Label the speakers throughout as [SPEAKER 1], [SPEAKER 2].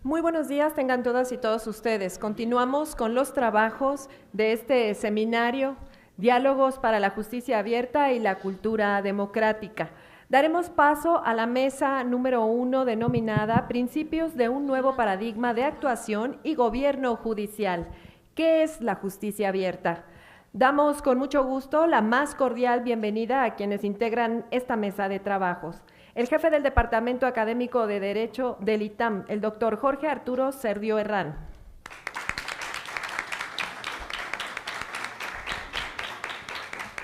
[SPEAKER 1] Muy buenos días, tengan todas y todos ustedes. Continuamos con los trabajos de este seminario, Diálogos para la Justicia Abierta y la Cultura Democrática. Daremos paso a la mesa número 1 denominada Principios de un nuevo paradigma de actuación y gobierno judicial. ¿Qué es la justicia abierta? Damos con mucho gusto la más cordial bienvenida a quienes integran esta mesa de trabajos. El jefe del Departamento Académico de Derecho del ITAM, el doctor Jorge Arturo Serdio Herrán.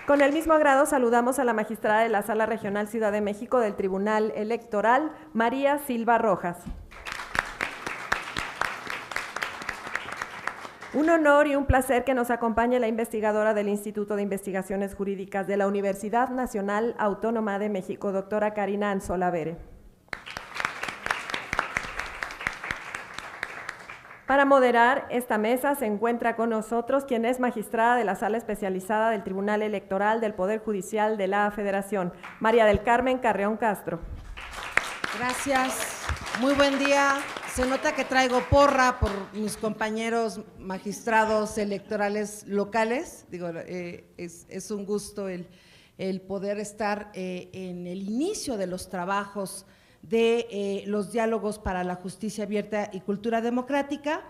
[SPEAKER 1] Con el mismo agrado saludamos a la magistrada de la Sala Regional Ciudad de México del Tribunal Electoral, María Silva Rojas. Un honor y un placer que nos acompañe la investigadora del Instituto de Investigaciones Jurídicas de la Universidad Nacional Autónoma de México, doctora Karina Anzola Vere. Para moderar esta mesa se encuentra con nosotros quien es magistrada de la Sala Especializada del Tribunal Electoral del Poder Judicial de la Federación, María del Carmen Carreón Castro.
[SPEAKER 2] Gracias, muy buen día. Se nota que traigo porra por mis compañeros magistrados electorales locales. Digo, es un gusto el poder estar en el inicio de los trabajos de los diálogos para la justicia abierta y cultura democrática.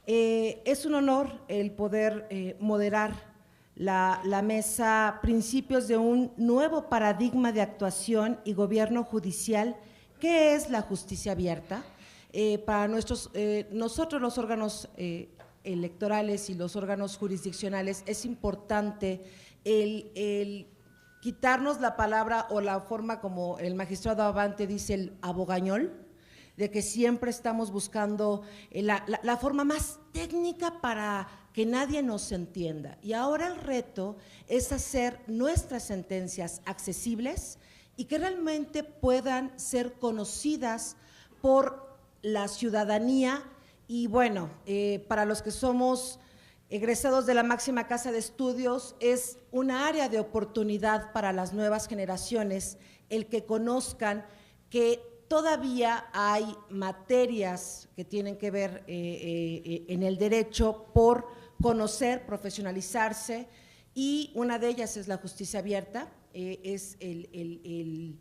[SPEAKER 2] Es un honor el poder moderar la mesa Principios de un nuevo paradigma de actuación y gobierno judicial. ¿Qué es la justicia abierta? Para nosotros los órganos electorales y los órganos jurisdiccionales es importante el quitarnos la palabra o la forma como el magistrado Abante dice el abogañol, de que siempre estamos buscando la forma más técnica para que nadie nos entienda. Y ahora el reto es hacer nuestras sentencias accesibles y que realmente puedan ser conocidas por la ciudadanía y bueno, para los que somos egresados de la máxima casa de estudios, es una área de oportunidad para las nuevas generaciones el que conozcan que todavía hay materias que tienen que ver en el derecho por conocer, profesionalizarse y una de ellas es la justicia abierta, es el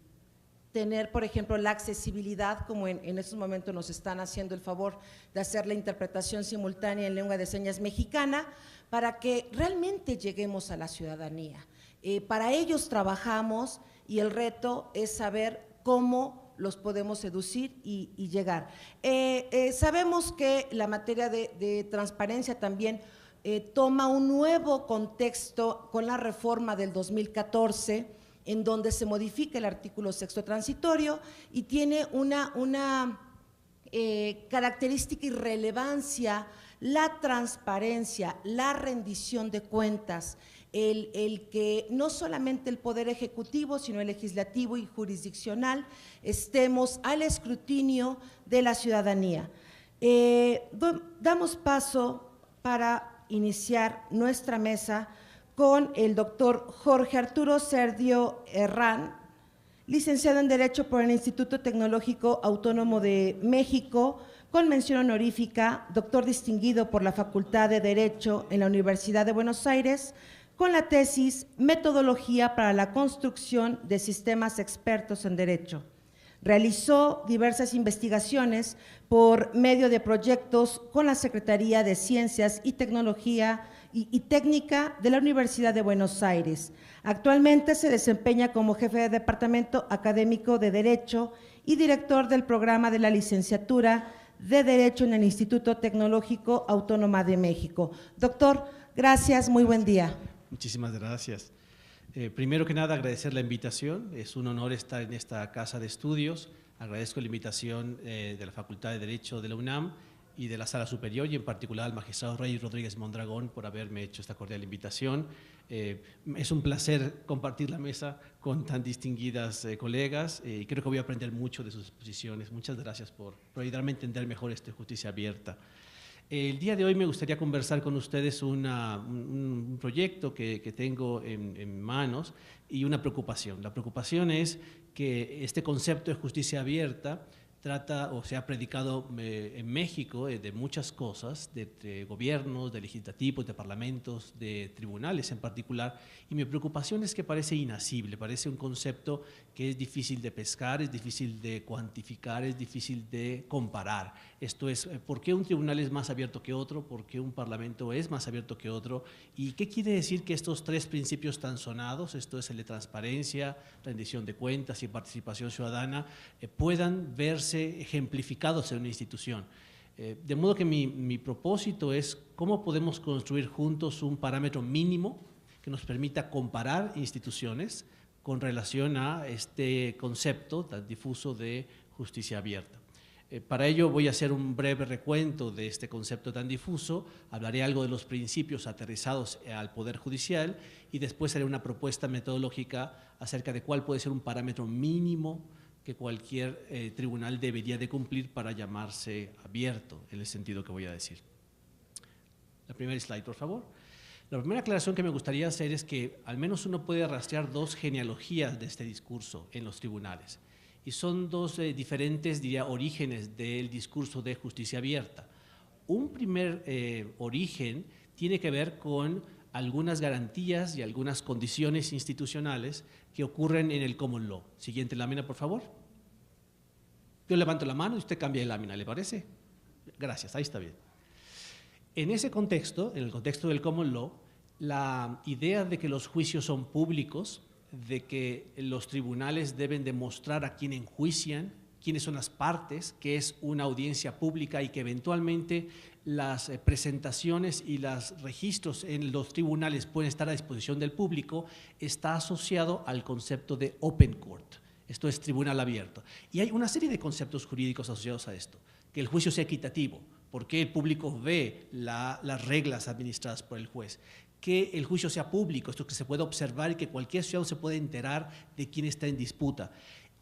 [SPEAKER 2] tener, por ejemplo, la accesibilidad, como en estos momentos nos están haciendo el favor de hacer la interpretación simultánea en lengua de señas mexicana, para que realmente lleguemos a la ciudadanía. Para ellos trabajamos y el reto es saber cómo los podemos seducir y llegar. Sabemos que la materia de transparencia también toma un nuevo contexto con la reforma del 2014, en donde se modifica el artículo 6º transitorio y tiene una característica y relevancia, la transparencia, la rendición de cuentas, el que no solamente el Poder Ejecutivo, sino el Legislativo y Jurisdiccional estemos al escrutinio de la ciudadanía. Damos paso para iniciar nuestra mesa con el doctor Jorge Arturo Serdio Herrán, licenciado en Derecho por el Instituto Tecnológico Autónomo de México, con mención honorífica, doctor distinguido por la Facultad de Derecho en la Universidad de Buenos Aires, con la tesis Metodología para la construcción de sistemas expertos en Derecho. Realizó diversas investigaciones por medio de proyectos con la Secretaría de Ciencias y Tecnología y Técnica de la Universidad de Buenos Aires. Actualmente se desempeña como jefe de Departamento Académico de Derecho y director del programa de la Licenciatura de Derecho en el Instituto Tecnológico Autónomo de México. Doctor, gracias, muy buen día.
[SPEAKER 3] Muchísimas gracias. Primero que nada, agradecer la invitación. Es un honor estar en esta casa de estudios. Agradezco la invitación de la Facultad de Derecho de la UNAM y de la Sala Superior, y en particular al magistrado Rey Rodríguez Mondragón por haberme hecho esta cordial invitación. Es un placer compartir la mesa con tan distinguidas colegas y creo que voy a aprender mucho de sus exposiciones. Muchas gracias por ayudarme a entender mejor esta justicia abierta. El día de hoy me gustaría conversar con ustedes un proyecto que tengo en manos y una preocupación. La preocupación es que este concepto de justicia abierta trata o se ha predicado en México de muchas cosas, de gobiernos, de legislativos, de parlamentos, de tribunales en particular, y mi preocupación es que parece inasible, parece un concepto que es difícil de pescar, es difícil de cuantificar, es difícil de comparar. Esto es, ¿por qué un tribunal es más abierto que otro? ¿Por qué un parlamento es más abierto que otro? ¿Y qué quiere decir que estos tres principios tan sonados, esto es el de transparencia, rendición de cuentas y participación ciudadana, puedan verse ejemplificados en una institución? De modo que mi propósito es cómo podemos construir juntos un parámetro mínimo que nos permita comparar instituciones con relación a este concepto tan difuso de justicia abierta. Para ello voy a hacer un breve recuento de este concepto tan difuso, hablaré algo de los principios aterrizados al Poder Judicial y después haré una propuesta metodológica acerca de cuál puede ser un parámetro mínimo que cualquier tribunal debería de cumplir para llamarse abierto, en el sentido que voy a decir. La primera slide, por favor. La primera aclaración que me gustaría hacer es que al menos uno puede rastrear dos genealogías de este discurso en los tribunales. Y son dos diferentes, diría, orígenes del discurso de justicia abierta. Un primer origen tiene que ver con algunas garantías y algunas condiciones institucionales que ocurren en el common law. Siguiente lámina, por favor. Yo levanto la mano y usted cambia de lámina, ¿le parece? Gracias, ahí está bien. En ese contexto, en el contexto del common law, la idea de que los juicios son públicos, de que los tribunales deben demostrar a quién enjuician, quiénes son las partes, que es una audiencia pública y que eventualmente las presentaciones y los registros en los tribunales pueden estar a disposición del público, está asociado al concepto de open court. Esto es tribunal abierto. Y hay una serie de conceptos jurídicos asociados a esto. Que el juicio sea equitativo, porque el público ve las reglas administradas por el juez. Que el juicio sea público, esto que se puede observar y que cualquier ciudadano se puede enterar de quién está en disputa.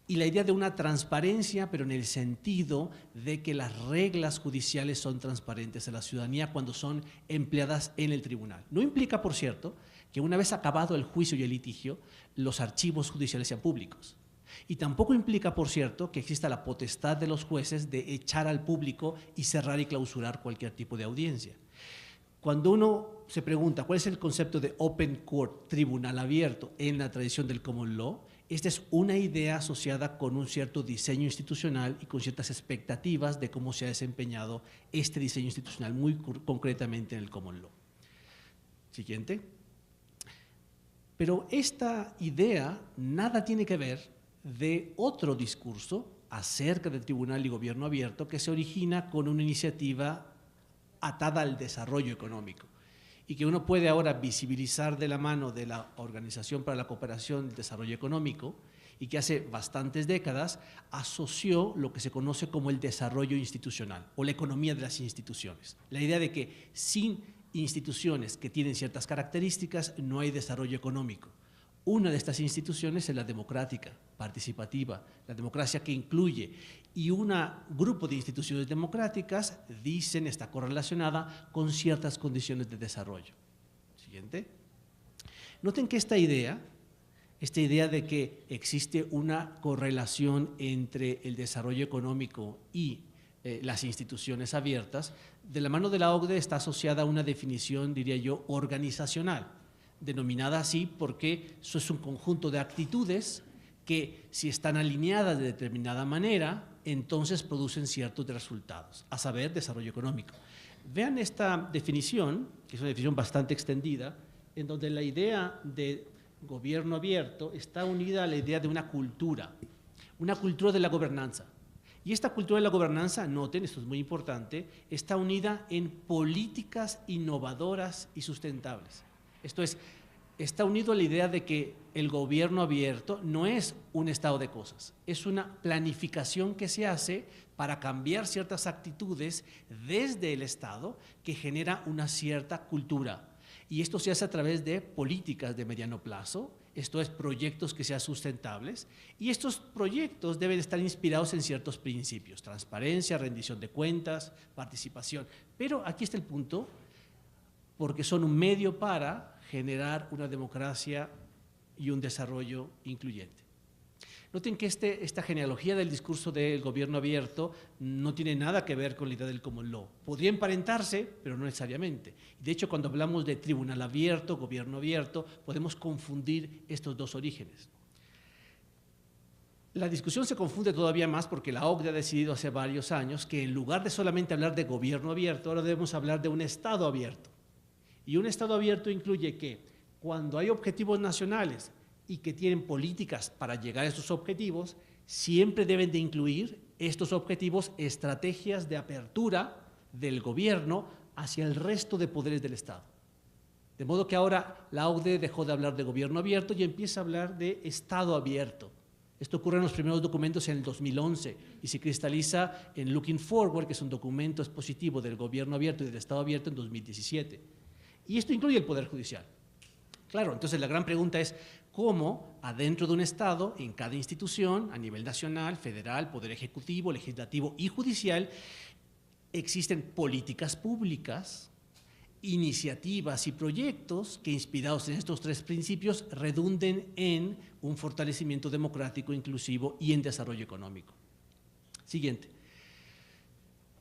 [SPEAKER 3] Y la idea de una transparencia, pero en el sentido de que las reglas judiciales son transparentes a la ciudadanía cuando son empleadas en el tribunal. No implica, por cierto, que una vez acabado el juicio y el litigio, los archivos judiciales sean públicos. Y tampoco implica, por cierto, que exista la potestad de los jueces de echar al público y cerrar y clausurar cualquier tipo de audiencia. Cuando uno se pregunta cuál es el concepto de open court, tribunal abierto, en la tradición del common law, esta es una idea asociada con un cierto diseño institucional y con ciertas expectativas de cómo se ha desempeñado este diseño institucional muy concretamente en el common law. Siguiente. Pero esta idea nada tiene que ver de otro discurso acerca del tribunal y gobierno abierto que se origina con una iniciativa atada al desarrollo económico y que uno puede ahora visibilizar de la mano de la Organización para la Cooperación y el Desarrollo Económico y que hace bastantes décadas asoció lo que se conoce como el desarrollo institucional o la economía de las instituciones. La idea de que sin instituciones que tienen ciertas características no hay desarrollo económico. Una de estas instituciones es la democrática, participativa, la democracia que incluye, y un grupo de instituciones democráticas, dicen, está correlacionada con ciertas condiciones de desarrollo. Siguiente. Noten que esta idea de que existe una correlación entre el desarrollo económico y las instituciones abiertas, de la mano de la OCDE está asociada a una definición, diría yo, organizacional, denominada así porque eso es un conjunto de actitudes que si están alineadas de determinada manera, entonces producen ciertos resultados, a saber, desarrollo económico. Vean esta definición, que es una definición bastante extendida, en donde la idea de gobierno abierto está unida a la idea de una cultura de la gobernanza. Y esta cultura de la gobernanza, noten, esto es muy importante, está unida en políticas innovadoras y sustentables. Esto es, está unido a la idea de que el gobierno abierto no es un estado de cosas, es una planificación que se hace para cambiar ciertas actitudes desde el Estado que genera una cierta cultura. Y esto se hace a través de políticas de mediano plazo, esto es proyectos que sean sustentables, y estos proyectos deben estar inspirados en ciertos principios, transparencia, rendición de cuentas, participación. Pero aquí está el punto, porque son un medio para generar una democracia y un desarrollo incluyente. Noten que esta genealogía del discurso del gobierno abierto no tiene nada que ver con la idea del common law. Podría emparentarse, pero no necesariamente. De hecho, cuando hablamos de tribunal abierto, gobierno abierto, podemos confundir estos dos orígenes. La discusión se confunde todavía más porque la OCDE ha decidido hace varios años que en lugar de solamente hablar de gobierno abierto, ahora debemos hablar de un Estado abierto. Y un Estado abierto incluye que cuando hay objetivos nacionales y que tienen políticas para llegar a esos objetivos, siempre deben de incluir estos objetivos estrategias de apertura del gobierno hacia el resto de poderes del Estado. De modo que ahora la OCDE dejó de hablar de gobierno abierto y empieza a hablar de Estado abierto. Esto ocurre en los primeros documentos en el 2011 y se cristaliza en Looking Forward, que es un documento expositivo del gobierno abierto y del Estado abierto en 2017. Y esto incluye el Poder Judicial. Claro, entonces la gran pregunta es cómo adentro de un Estado, en cada institución, a nivel nacional, federal, Poder Ejecutivo, Legislativo y Judicial, existen políticas públicas, iniciativas y proyectos que, inspirados en estos tres principios, redunden en un fortalecimiento democrático, inclusivo y en desarrollo económico. Siguiente.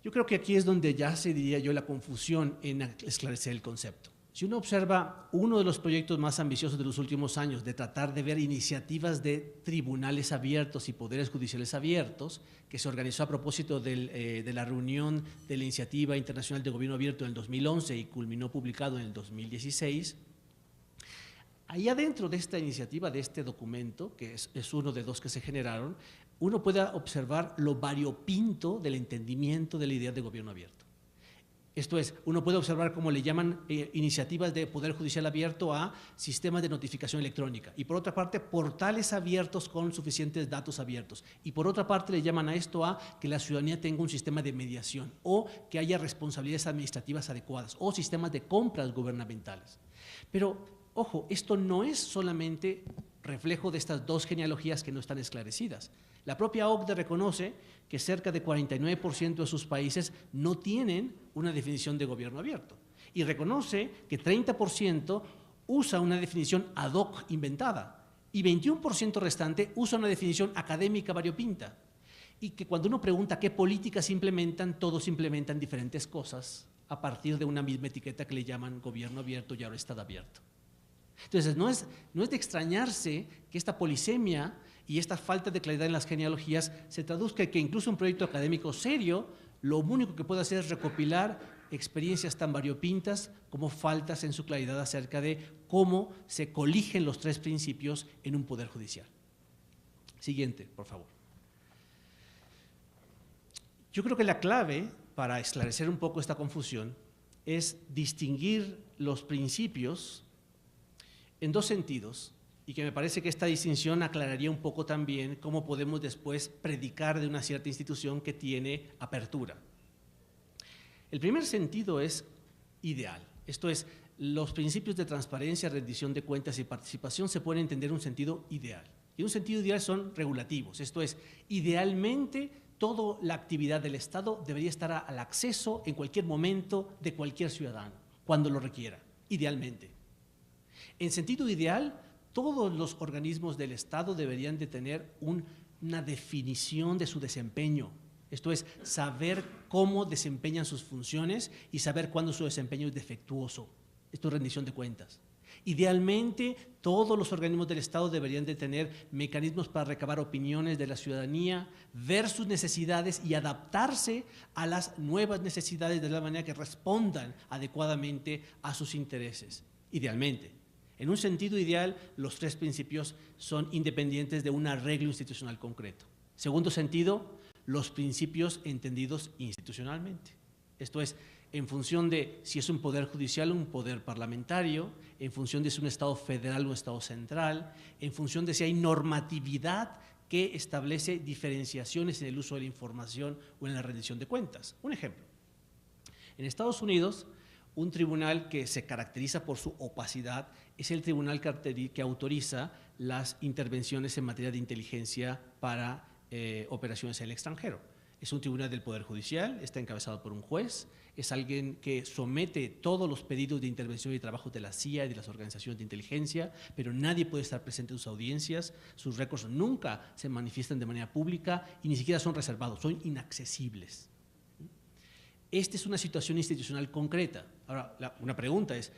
[SPEAKER 3] Yo creo que aquí es donde ya se diría yo la confusión en esclarecer el concepto. Si uno observa uno de los proyectos más ambiciosos de los últimos años de tratar de ver iniciativas de tribunales abiertos y poderes judiciales abiertos, que se organizó a propósito de la reunión de la Iniciativa Internacional de Gobierno Abierto en el 2011 y culminó publicado en el 2016, ahí adentro de esta iniciativa, de este documento, que es uno de dos que se generaron, uno puede observar lo variopinto del entendimiento de la idea de gobierno abierto. Esto es, uno puede observar cómo le llaman iniciativas de poder judicial abierto a sistemas de notificación electrónica y por otra parte portales abiertos con suficientes datos abiertos y por otra parte le llaman a esto a que la ciudadanía tenga un sistema de mediación o que haya responsabilidades administrativas adecuadas o sistemas de compras gubernamentales. Pero, ojo, esto no es solamente reflejo de estas dos genealogías que no están esclarecidas. La propia OCDE reconoce que cerca de 49% de sus países no tienen una definición de gobierno abierto y reconoce que 30% usa una definición ad hoc inventada y 21% restante usa una definición académica variopinta y que cuando uno pregunta qué políticas implementan, todos implementan diferentes cosas a partir de una misma etiqueta que le llaman gobierno abierto y ahora Estado abierto. Entonces, no es de extrañarse que esta polisemia y esta falta de claridad en las genealogías se traduzca en que incluso un proyecto académico serio, lo único que puede hacer es recopilar experiencias tan variopintas como faltas en su claridad acerca de cómo se coligen los tres principios en un poder judicial. Siguiente, por favor. Yo creo que la clave para esclarecer un poco esta confusión es distinguir los principios en dos sentidos, y que me parece que esta distinción aclararía un poco también cómo podemos después predicar de una cierta institución que tiene apertura. El primer sentido es ideal, esto es, los principios de transparencia, rendición de cuentas y participación se pueden entender en un sentido ideal. Y un sentido ideal son regulativos, esto es, idealmente toda la actividad del Estado debería estar al acceso en cualquier momento de cualquier ciudadano, cuando lo requiera, idealmente. En sentido ideal, todos los organismos del Estado deberían de tener una definición de su desempeño. Esto es, saber cómo desempeñan sus funciones y saber cuándo su desempeño es defectuoso. Esto es rendición de cuentas. Idealmente, todos los organismos del Estado deberían de tener mecanismos para recabar opiniones de la ciudadanía, ver sus necesidades y adaptarse a las nuevas necesidades de la manera que respondan adecuadamente a sus intereses. Idealmente. En un sentido ideal, los tres principios son independientes de un arreglo institucional concreto. Segundo sentido, los principios entendidos institucionalmente. Esto es, en función de si es un poder judicial o un poder parlamentario, en función de si es un Estado federal o un Estado central, en función de si hay normatividad que establece diferenciaciones en el uso de la información o en la rendición de cuentas. Un ejemplo. En Estados Unidos, un tribunal que se caracteriza por su opacidad es el tribunal que autoriza las intervenciones en materia de inteligencia para operaciones en el extranjero. Es un tribunal del Poder Judicial, está encabezado por un juez, es alguien que somete todos los pedidos de intervención y trabajo de la CIA y de las organizaciones de inteligencia, pero nadie puede estar presente en sus audiencias, sus récords nunca se manifiestan de manera pública y ni siquiera son reservados, son inaccesibles. Esta es una situación institucional concreta. Ahora, una pregunta es,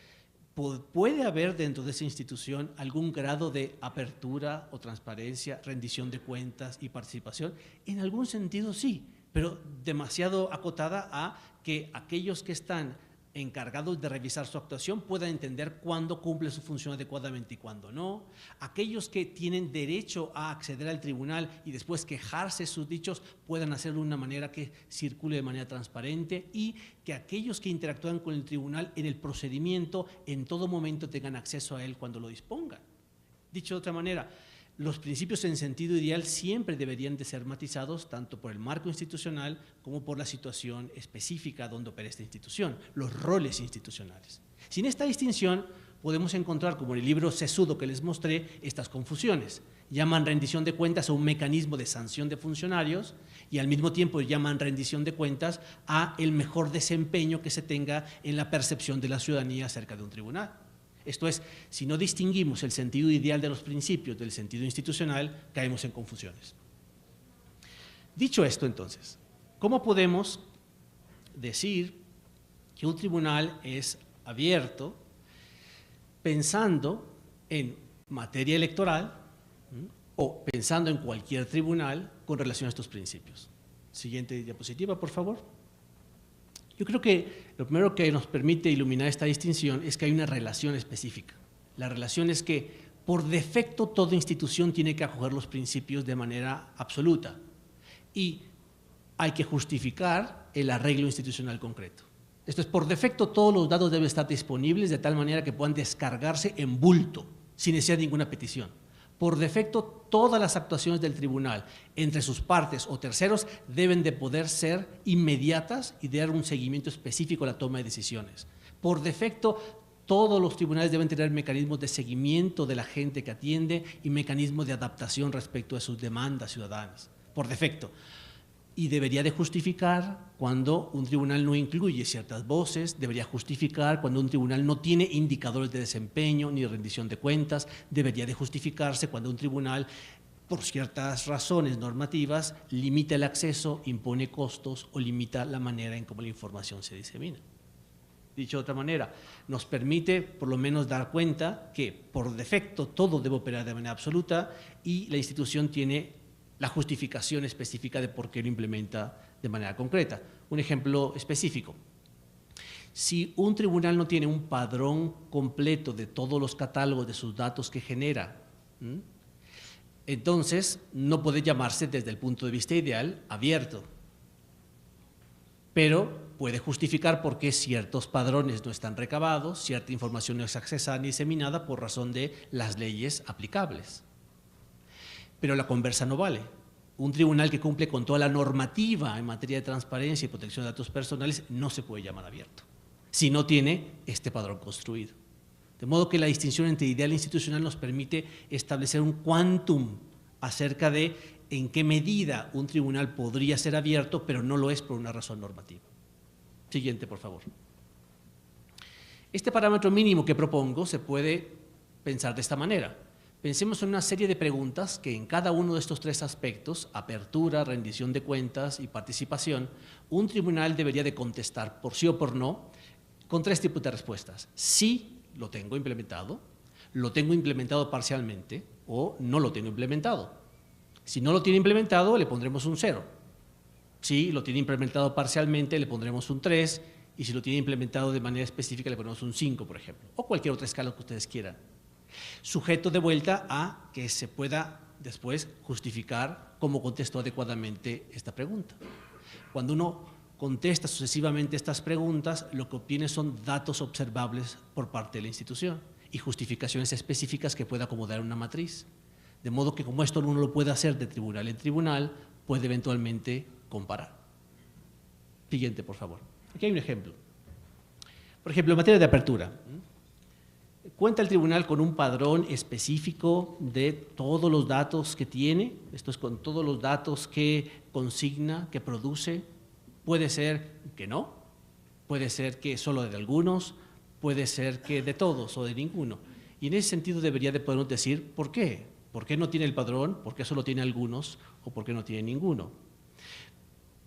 [SPEAKER 3] ¿puede haber dentro de esa institución algún grado de apertura o transparencia, rendición de cuentas y participación? En algún sentido sí, pero demasiado acotada a que aquellos que están encargados de revisar su actuación puedan entender cuándo cumple su función adecuadamente y cuándo no. Aquellos que tienen derecho a acceder al tribunal y después quejarse de sus dichos puedan hacerlo de una manera que circule de manera transparente y que aquellos que interactúan con el tribunal en el procedimiento en todo momento tengan acceso a él cuando lo dispongan. Dicho de otra manera, los principios en sentido ideal siempre deberían de ser matizados tanto por el marco institucional como por la situación específica donde opera esta institución, los roles institucionales. Sin esta distinción podemos encontrar, como en el libro sesudo que les mostré, estas confusiones. Llaman rendición de cuentas a un mecanismo de sanción de funcionarios y al mismo tiempo llaman rendición de cuentas a el mejor desempeño que se tenga en la percepción de la ciudadanía acerca de un tribunal. Esto es, si no distinguimos el sentido ideal de los principios del sentido institucional, caemos en confusiones. Dicho esto, entonces, ¿cómo podemos decir que un tribunal es abierto pensando en materia electoral o pensando en cualquier tribunal con relación a estos principios? Siguiente diapositiva, por favor. Yo creo que lo primero que nos permite iluminar esta distinción es que hay una relación específica. La relación es que, por defecto, toda institución tiene que acoger los principios de manera absoluta y hay que justificar el arreglo institucional concreto. Esto es, por defecto, todos los datos deben estar disponibles de tal manera que puedan descargarse en bulto, sin necesidad de ninguna petición. Por defecto, todas las actuaciones del tribunal entre sus partes o terceros deben de poder ser inmediatas y dar un seguimiento específico a la toma de decisiones. Por defecto, todos los tribunales deben tener mecanismos de seguimiento de la gente que atiende y mecanismos de adaptación respecto a sus demandas ciudadanas. Por defecto. Y debería de justificar cuando un tribunal no incluye ciertas voces, debería justificar cuando un tribunal no tiene indicadores de desempeño ni rendición de cuentas, debería de justificarse cuando un tribunal, por ciertas razones normativas, limita el acceso, impone costos o limita la manera en cómo la información se disemina. Dicho de otra manera, nos permite por lo menos dar cuenta que por defecto todo debe operar de manera absoluta y la institución tiene la justificación específica de por qué lo implementa de manera concreta. Un ejemplo específico. Si un tribunal no tiene un padrón completo de todos los catálogos de sus datos que genera, entonces no puede llamarse desde el punto de vista ideal abierto, pero puede justificar por qué ciertos padrones no están recabados, cierta información no es accesada ni diseminada por razón de las leyes aplicables. Pero la conversa no vale. Un tribunal que cumple con toda la normativa en materia de transparencia y protección de datos personales no se puede llamar abierto, si no tiene este padrón construido. De modo que la distinción entre ideal e institucional nos permite establecer un quantum acerca de en qué medida un tribunal podría ser abierto, pero no lo es por una razón normativa. Siguiente, por favor. Este parámetro mínimo que propongo se puede pensar de esta manera. Pensemos en una serie de preguntas que en cada uno de estos tres aspectos, apertura, rendición de cuentas y participación, un tribunal debería de contestar por sí o por no, con tres tipos de respuestas. Sí, lo tengo implementado parcialmente o no lo tengo implementado. Si no lo tiene implementado, le pondremos un 0. Si lo tiene implementado parcialmente, le pondremos un 3 y si lo tiene implementado de manera específica, le ponemos un 5, por ejemplo, o cualquier otra escala que ustedes quieran. Sujeto de vuelta a que se pueda después justificar cómo contestó adecuadamente esta pregunta. Cuando uno contesta sucesivamente estas preguntas, lo que obtiene son datos observables por parte de la institución y justificaciones específicas que pueda acomodar una matriz. De modo que como esto uno lo puede hacer de tribunal en tribunal, puede eventualmente comparar. Siguiente, por favor. Aquí hay un ejemplo. Por ejemplo, en materia de apertura. ¿Cuenta el tribunal con un padrón específico de todos los datos que tiene? Esto es, con todos los datos que consigna, que produce. Puede ser que no, puede ser que solo de algunos, puede ser que de todos o de ninguno. Y en ese sentido debería de podernos decir por qué. ¿Por qué no tiene el padrón? ¿Por qué solo tiene algunos? ¿O por qué no tiene ninguno?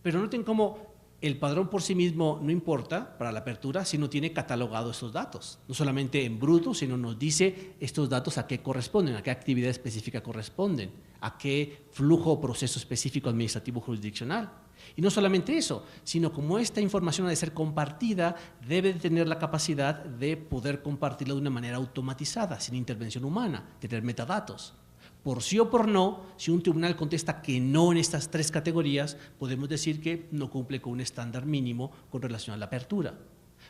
[SPEAKER 3] Pero noten cómo el padrón por sí mismo no importa para la apertura si no tiene catalogado estos datos. No solamente en bruto, sino nos dice estos datos a qué corresponden, a qué actividad específica corresponden, a qué flujo o proceso específico administrativo jurisdiccional. Y no solamente eso, sino como esta información ha de ser compartida, debe de tener la capacidad de poder compartirla de una manera automatizada, sin intervención humana, tener metadatos. Por sí o por no, si un tribunal contesta que no en estas tres categorías, podemos decir que no cumple con un estándar mínimo con relación a la apertura.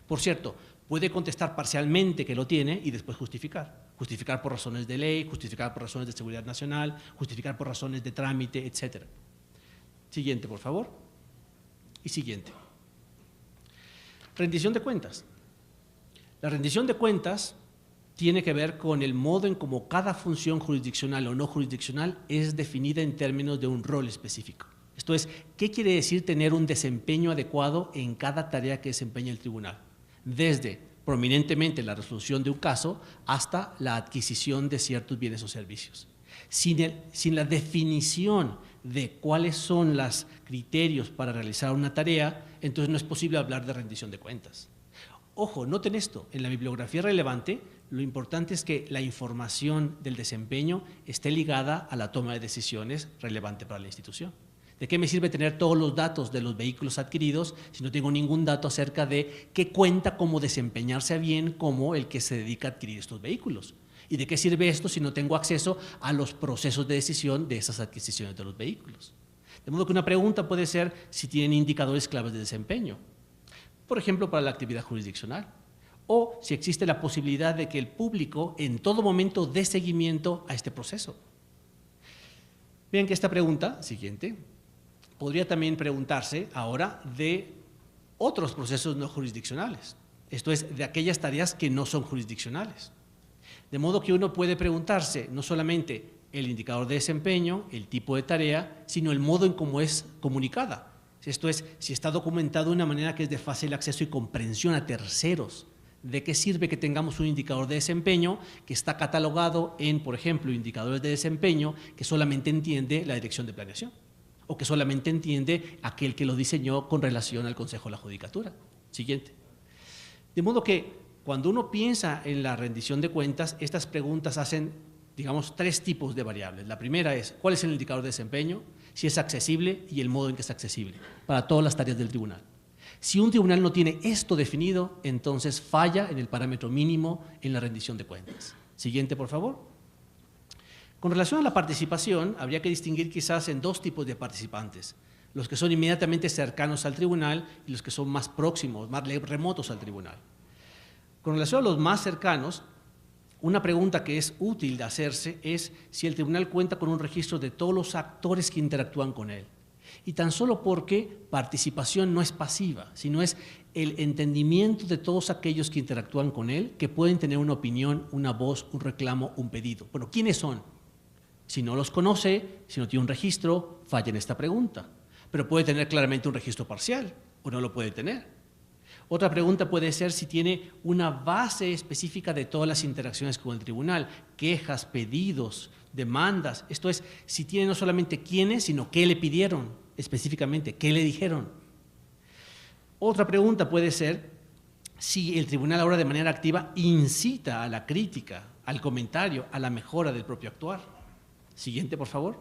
[SPEAKER 3] Por cierto, puede contestar parcialmente que lo tiene y después justificar. Justificar por razones de ley, justificar por razones de seguridad nacional, justificar por razones de trámite, etc. Siguiente, por favor. Y siguiente. Rendición de cuentas. La rendición de cuentas tiene que ver con el modo en cómo cada función jurisdiccional o no jurisdiccional es definida en términos de un rol específico. Esto es, ¿qué quiere decir tener un desempeño adecuado en cada tarea que desempeña el tribunal? Desde prominentemente la resolución de un caso hasta la adquisición de ciertos bienes o servicios. Sin la definición de cuáles son los criterios para realizar una tarea, entonces no es posible hablar de rendición de cuentas. Ojo, noten esto, en la bibliografía relevante, lo importante es que la información del desempeño esté ligada a la toma de decisiones relevante para la institución. ¿De qué me sirve tener todos los datos de los vehículos adquiridos si no tengo ningún dato acerca de qué cuenta cómo desempeñarse bien como el que se dedica a adquirir estos vehículos? ¿Y de qué sirve esto si no tengo acceso a los procesos de decisión de esas adquisiciones de los vehículos? De modo que una pregunta puede ser si tienen indicadores claves de desempeño, por ejemplo, para la actividad jurisdiccional, o si existe la posibilidad de que el público en todo momento dé seguimiento a este proceso. Vean que esta pregunta, siguiente, podría también preguntarse ahora de otros procesos no jurisdiccionales, esto es, de aquellas tareas que no son jurisdiccionales. De modo que uno puede preguntarse no solamente el indicador de desempeño, el tipo de tarea, sino el modo en cómo es comunicada. Esto es, si está documentado de una manera que es de fácil acceso y comprensión a terceros. ¿De qué sirve que tengamos un indicador de desempeño que está catalogado en, por ejemplo, indicadores de desempeño que solamente entiende la dirección de planeación o que solamente entiende aquel que lo diseñó con relación al Consejo de la Judicatura? Siguiente. De modo que cuando uno piensa en la rendición de cuentas, estas preguntas hacen, digamos, tres tipos de variables. La primera es, ¿cuál es el indicador de desempeño? Si es accesible y el modo en que es accesible para todas las tareas del tribunal. Si un tribunal no tiene esto definido, entonces falla en el parámetro mínimo en la rendición de cuentas. Siguiente, por favor. Con relación a la participación, habría que distinguir quizás en dos tipos de participantes. Los que son inmediatamente cercanos al tribunal y los que son más próximos, más remotos al tribunal. Con relación a los más cercanos, una pregunta que es útil de hacerse es si el tribunal cuenta con un registro de todos los actores que interactúan con él. Y tan solo porque participación no es pasiva, sino es el entendimiento de todos aquellos que interactúan con él, que pueden tener una opinión, una voz, un reclamo, un pedido. Bueno, ¿quiénes son? Si no los conoce, si no tiene un registro, falla en esta pregunta. Pero puede tener claramente un registro parcial o no lo puede tener. Otra pregunta puede ser si tiene una base específica de todas las interacciones con el tribunal, quejas, pedidos, demandas. Esto es, si tiene no solamente quiénes, sino qué le pidieron específicamente, qué le dijeron. Otra pregunta puede ser si el tribunal ahora de manera activa incita a la crítica, al comentario, a la mejora del propio actuar. Siguiente, por favor.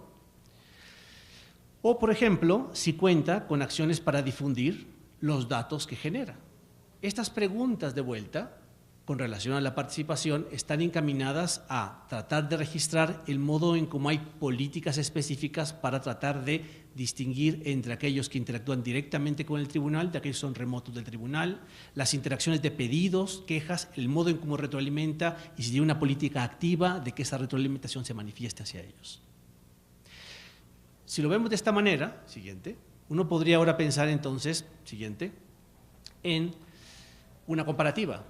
[SPEAKER 3] O, por ejemplo, si cuenta con acciones para difundir los datos que genera. Estas preguntas de vuelta, con relación a la participación, están encaminadas a tratar de registrar el modo en cómo hay políticas específicas para tratar de distinguir entre aquellos que interactúan directamente con el tribunal, de aquellos que son remotos del tribunal, las interacciones de pedidos, quejas, el modo en cómo retroalimenta y si tiene una política activa de que esa retroalimentación se manifieste hacia ellos. Si lo vemos de esta manera, siguiente, uno podría ahora pensar entonces, siguiente, en una comparativa.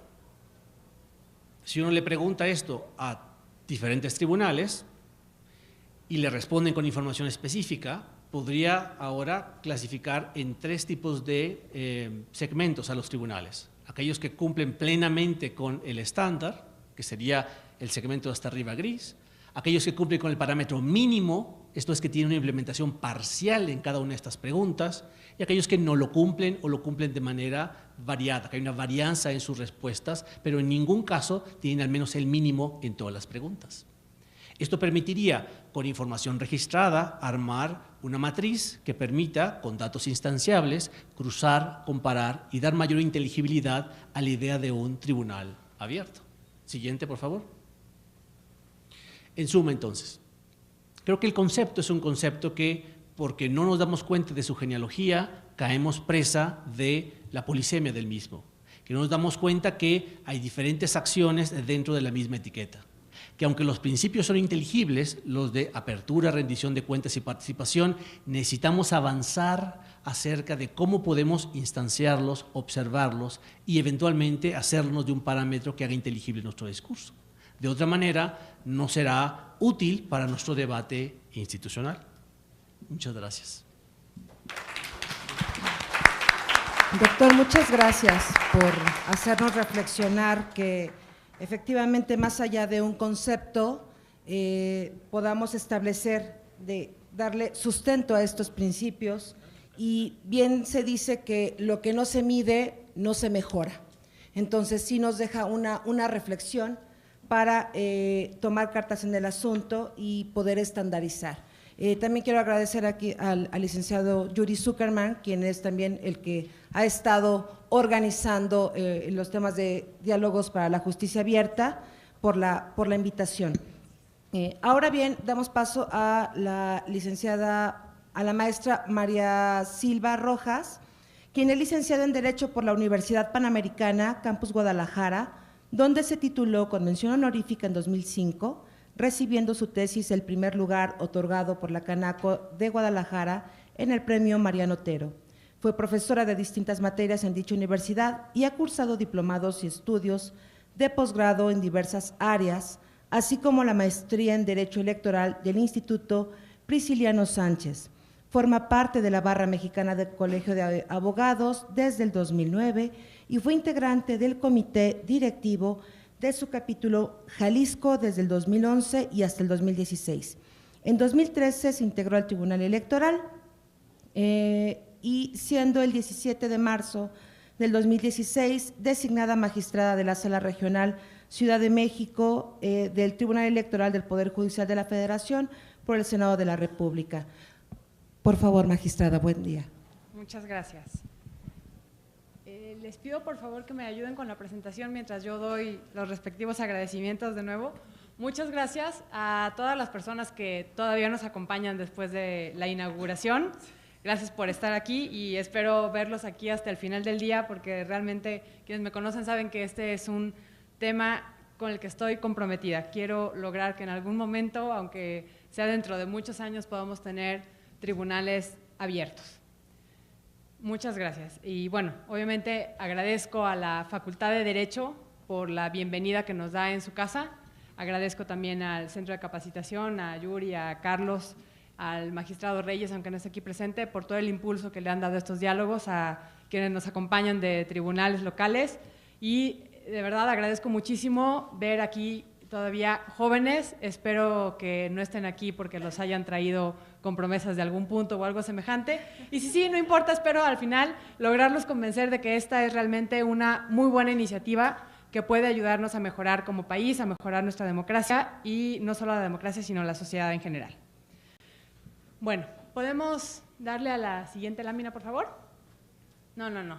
[SPEAKER 3] Si uno le pregunta esto a diferentes tribunales y le responden con información específica, podría ahora clasificar en 3 tipos de segmentos a los tribunales. Aquellos que cumplen plenamente con el estándar, que sería el segmento hasta arriba gris, aquellos que cumplen con el parámetro mínimo, esto es que tienen una implementación parcial en cada una de estas preguntas, y aquellos que no lo cumplen o lo cumplen de manera variada, que hay una varianza en sus respuestas, pero en ningún caso tienen al menos el mínimo en todas las preguntas. Esto permitiría, con información registrada, armar una matriz que permita, con datos instanciables, cruzar, comparar y dar mayor inteligibilidad a la idea de un tribunal abierto. Siguiente, por favor. En suma, entonces, creo que el concepto es un concepto que, porque no nos damos cuenta de su genealogía, caemos presa de la polisemia del mismo, que no nos damos cuenta que hay diferentes acciones dentro de la misma etiqueta, que aunque los principios son inteligibles, los de apertura, rendición de cuentas y participación, necesitamos avanzar acerca de cómo podemos instanciarlos, observarlos y eventualmente hacernos de un parámetro que haga inteligible nuestro discurso. De otra manera, no será útil para nuestro debate institucional. Muchas gracias.
[SPEAKER 2] Doctor, muchas gracias por hacernos reflexionar que efectivamente, más allá de un concepto, podamos establecer, darle sustento a estos principios, y bien se dice que lo que no se mide no se mejora. Entonces sí nos deja una reflexión para tomar cartas en el asunto y poder estandarizar. También quiero agradecer aquí al licenciado Yuri Zuckerman, quien es también el que ha estado organizando los temas de diálogos para la justicia abierta, por la invitación. Ahora bien, damos paso a la maestra María Silva Rojas, quien es licenciada en Derecho por la Universidad Panamericana, Campus Guadalajara, donde se tituló con mención honorífica en 2005, recibiendo su tesis el primer lugar otorgado por la Canaco de Guadalajara en el Premio Mariano Otero. Fue profesora de distintas materias en dicha universidad y ha cursado diplomados y estudios de posgrado en diversas áreas, así como la maestría en Derecho Electoral del Instituto Prisciliano Sánchez. Forma parte de la Barra Mexicana del Colegio de Abogados desde el 2009 y fue integrante del comité directivo de su capítulo Jalisco desde el 2011 y hasta el 2016. En 2013 se integró al Tribunal Electoral y siendo el 17 de marzo del 2016 designada magistrada de la Sala Regional Ciudad de México del Tribunal Electoral del Poder Judicial de la Federación por el Senado de la República. Por favor, magistrada, buen día.
[SPEAKER 4] Muchas gracias. Les pido por favor que me ayuden con la presentación mientras yo doy los respectivos agradecimientos de nuevo. Muchas gracias a todas las personas que todavía nos acompañan después de la inauguración. Gracias por estar aquí y espero verlos aquí hasta el final del día, porque realmente quienes me conocen saben que este es un tema con el que estoy comprometida. Quiero lograr que en algún momento, aunque sea dentro de muchos años, podamos tener tribunales abiertos. Muchas gracias. Y bueno, obviamente agradezco a la Facultad de Derecho por la bienvenida que nos da en su casa. Agradezco también al Centro de Capacitación, a Yuri, a Carlos, al magistrado Reyes, aunque no esté aquí presente, por todo el impulso que le han dado a estos diálogos, a quienes nos acompañan de tribunales locales. Y de verdad agradezco muchísimo ver aquí todavía jóvenes. Espero que no estén aquí porque los hayan traído con promesas de algún punto o algo semejante. Y sí, no importa, espero al final lograrlos convencer de que esta es realmente una muy buena iniciativa que puede ayudarnos a mejorar como país, a mejorar nuestra democracia y no solo la democracia, sino la sociedad en general. Bueno, ¿podemos darle a la siguiente lámina, por favor? No.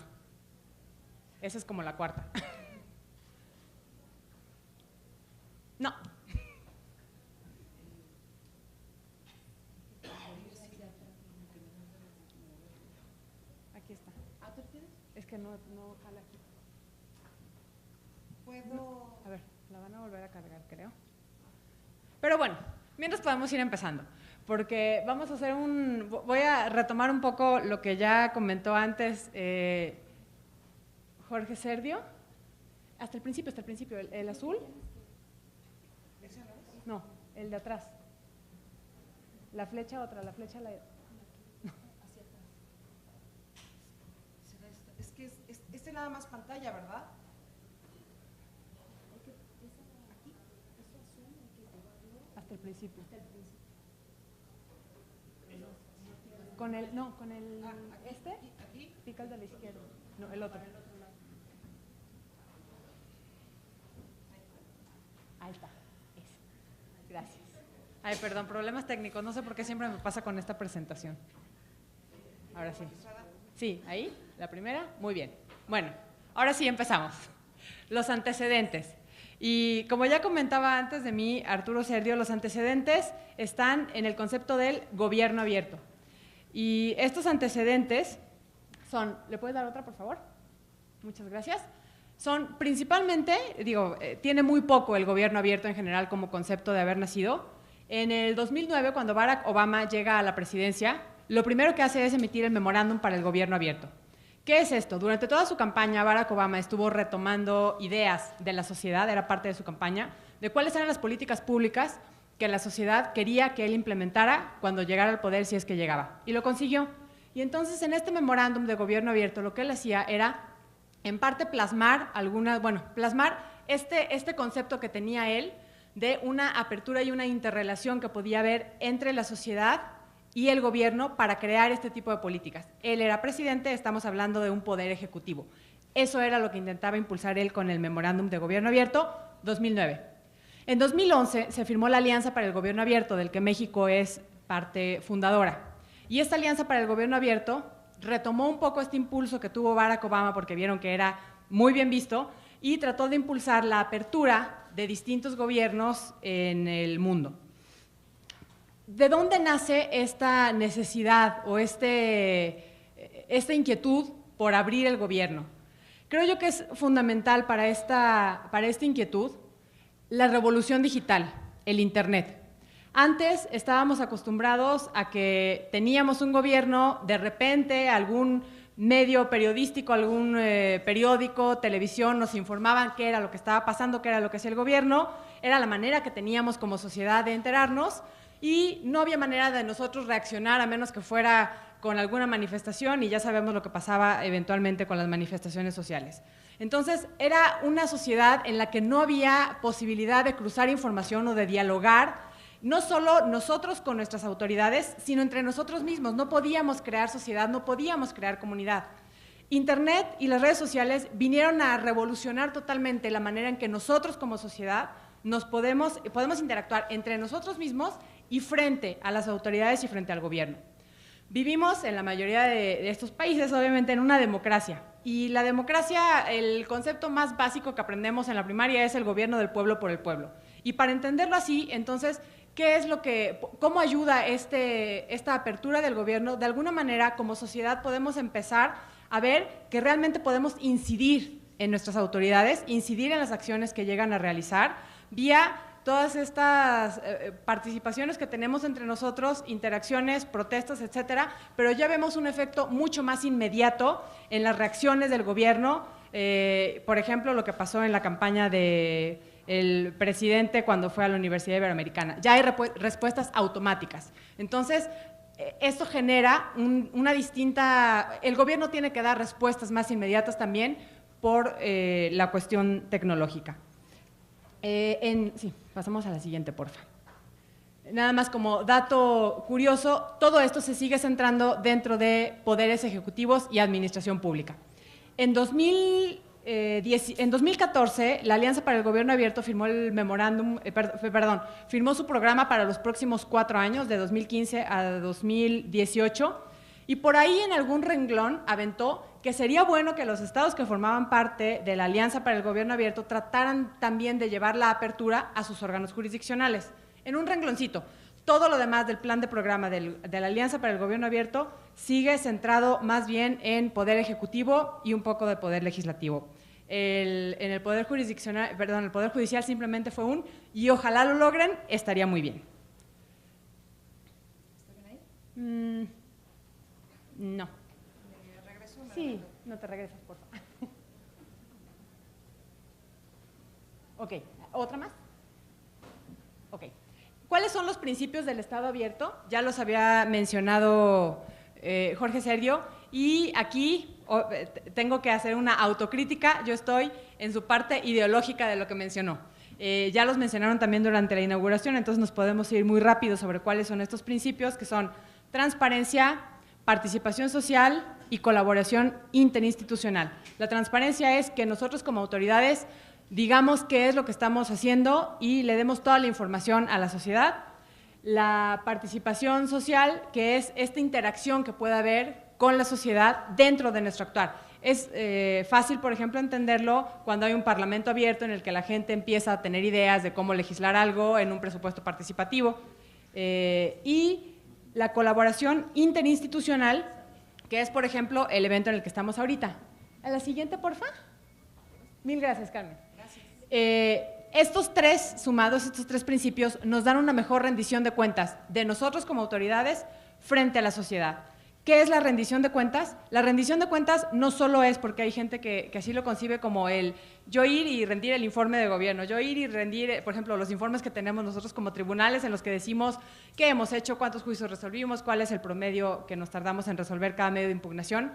[SPEAKER 4] Esa es como la cuarta. No. Aquí está. Es que no jala aquí.
[SPEAKER 2] ¿Puedo?
[SPEAKER 4] A ver, la van a volver a cargar, creo. Pero bueno, mientras podemos ir empezando, porque vamos a hacer voy a retomar un poco lo que ya comentó antes Jorge Serdio. Hasta el principio, el azul. No, el de atrás. La flecha otra, la flecha la...
[SPEAKER 2] Es que este nada más pantalla, ¿verdad?
[SPEAKER 4] Hasta el principio. Con el, no, con el, este, pica el de la izquierda. No, el otro. Ahí está, ese. Gracias. Ay, perdón, problemas técnicos, no sé por qué siempre me pasa con esta presentación. Ahora sí. Sí, ahí, la primera, muy bien. Bueno, ahora sí empezamos. Los antecedentes. Y como ya comentaba antes de mí Arturo Serdio, los antecedentes están en el concepto del gobierno abierto. Y estos antecedentes son, ¿le puedes dar otra, por favor? Muchas gracias. Son principalmente, tiene muy poco el gobierno abierto en general como concepto de haber nacido. En el 2009, cuando Barack Obama llega a la presidencia, lo primero que hace es emitir el memorándum para el gobierno abierto. ¿Qué es esto? Durante toda su campaña, Barack Obama estuvo retomando ideas de la sociedad, era parte de su campaña, de cuáles eran las políticas públicas que la sociedad quería que él implementara cuando llegara al poder, si es que llegaba. Y lo consiguió. Y entonces, en este memorándum de gobierno abierto, lo que él hacía era, en parte, plasmar este concepto que tenía él de una apertura y una interrelación que podía haber entre la sociedad y el gobierno para crear este tipo de políticas. Él era presidente, estamos hablando de un poder ejecutivo. Eso era lo que intentaba impulsar él con el memorándum de gobierno abierto, 2009. En 2011 se firmó la Alianza para el Gobierno Abierto, del que México es parte fundadora. Y esta Alianza para el Gobierno Abierto retomó un poco este impulso que tuvo Barack Obama, porque vieron que era muy bien visto, y trató de impulsar la apertura de distintos gobiernos en el mundo. ¿De dónde nace esta necesidad o esta inquietud por abrir el gobierno? Creo yo que es fundamental para esta inquietud la revolución digital, el Internet. Antes estábamos acostumbrados a que teníamos un gobierno, de repente algún medio periodístico, algún periódico, televisión nos informaban qué era lo que estaba pasando, qué era lo que hacía el gobierno, era la manera que teníamos como sociedad de enterarnos y no había manera de nosotros reaccionar a menos que fuera con alguna manifestación y ya sabemos lo que pasaba eventualmente con las manifestaciones sociales. Entonces, era una sociedad en la que no había posibilidad de cruzar información o de dialogar, no solo nosotros con nuestras autoridades, sino entre nosotros mismos. No podíamos crear sociedad, no podíamos crear comunidad. Internet y las redes sociales vinieron a revolucionar totalmente la manera en que nosotros como sociedad podemos interactuar entre nosotros mismos y frente a las autoridades y frente al gobierno. Vivimos en la mayoría de estos países, obviamente, en una democracia. Y la democracia, el concepto más básico que aprendemos en la primaria es el gobierno del pueblo por el pueblo. Y para entenderlo así, entonces, ¿cómo ayuda esta apertura del gobierno? De alguna manera, como sociedad, podemos empezar a ver que realmente podemos incidir en nuestras autoridades, incidir en las acciones que llegan a realizar, vía todas estas participaciones que tenemos entre nosotros, interacciones, protestas, etcétera, pero ya vemos un efecto mucho más inmediato en las reacciones del gobierno, por ejemplo, lo que pasó en la campaña del presidente cuando fue a la Universidad Iberoamericana. Ya hay respuestas automáticas. Entonces, esto genera el gobierno tiene que dar respuestas más inmediatas también por la cuestión tecnológica. Sí, pasamos a la siguiente, porfa. Nada más como dato curioso, todo esto se sigue centrando dentro de poderes ejecutivos y administración pública. En 2014, la Alianza para el Gobierno Abierto firmó el firmó su programa para los próximos 4 años, de 2015 a 2018, y por ahí en algún renglón aventó que sería bueno que los estados que formaban parte de la Alianza para el Gobierno Abierto trataran también de llevar la apertura a sus órganos jurisdiccionales. En un rengloncito. Todo lo demás del plan de programa de la Alianza para el Gobierno Abierto sigue centrado más bien en poder ejecutivo y un poco de poder legislativo. El poder jurisdiccional, el poder judicial simplemente fue y ojalá lo logren, estaría muy bien.
[SPEAKER 2] ¿Está bien ahí?
[SPEAKER 4] No.
[SPEAKER 2] ¿Me regreso?
[SPEAKER 4] Sí, no te regresas, por favor. Ok, ¿otra más? Ok. ¿Cuáles son los principios del Estado abierto? Ya los había mencionado Jorge Sergio, y aquí tengo que hacer una autocrítica. Yo estoy en su parte ideológica de lo que mencionó. Ya los mencionaron también durante la inauguración, entonces nos podemos ir muy rápido sobre cuáles son estos principios, que son transparencia, participación social y colaboración interinstitucional. La transparencia es que nosotros como autoridades digamos qué es lo que estamos haciendo y le demos toda la información a la sociedad. La participación social, que es esta interacción que puede haber con la sociedad dentro de nuestro actuar. Es fácil, por ejemplo, entenderlo cuando hay un parlamento abierto en el que la gente empieza a tener ideas de cómo legislar algo en un presupuesto participativo. Y la colaboración interinstitucional, que es, por ejemplo, el evento en el que estamos ahorita. A la siguiente, porfa. Mil gracias, Carmen. Estos tres sumados, estos tres principios, nos dan una mejor rendición de cuentas de nosotros como autoridades frente a la sociedad. ¿Qué es la rendición de cuentas? La rendición de cuentas no solo es, porque hay gente que así lo concibe como el yo ir y rendir el informe de gobierno, yo ir y rendir, por ejemplo, los informes que tenemos nosotros como tribunales en los que decimos qué hemos hecho, cuántos juicios resolvimos, cuál es el promedio que nos tardamos en resolver cada medio de impugnación.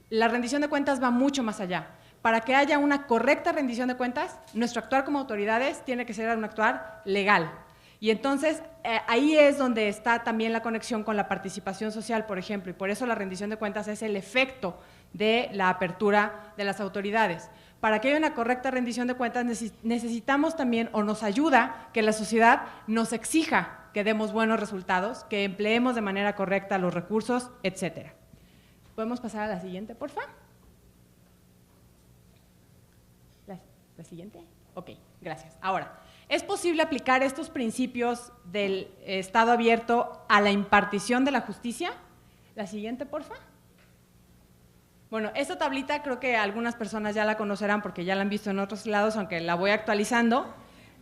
[SPEAKER 4] La rendición de cuentas va mucho más allá. Para que haya una correcta rendición de cuentas, nuestro actuar como autoridades tiene que ser un actuar legal. Y entonces, ahí es donde está también la conexión con la participación social, por ejemplo, y por eso la rendición de cuentas es el efecto de la apertura de las autoridades. Para que haya una correcta rendición de cuentas necesitamos también, o nos ayuda, que la sociedad nos exija que demos buenos resultados, que empleemos de manera correcta los recursos, etcétera. ¿Podemos pasar a la siguiente, por favor? ¿La siguiente? Ok, gracias. Ahora, ¿es posible aplicar estos principios del Estado abierto a la impartición de la justicia? La siguiente, porfa. Bueno, esta tablita creo que algunas personas ya la conocerán porque ya la han visto en otros lados, aunque la voy actualizando.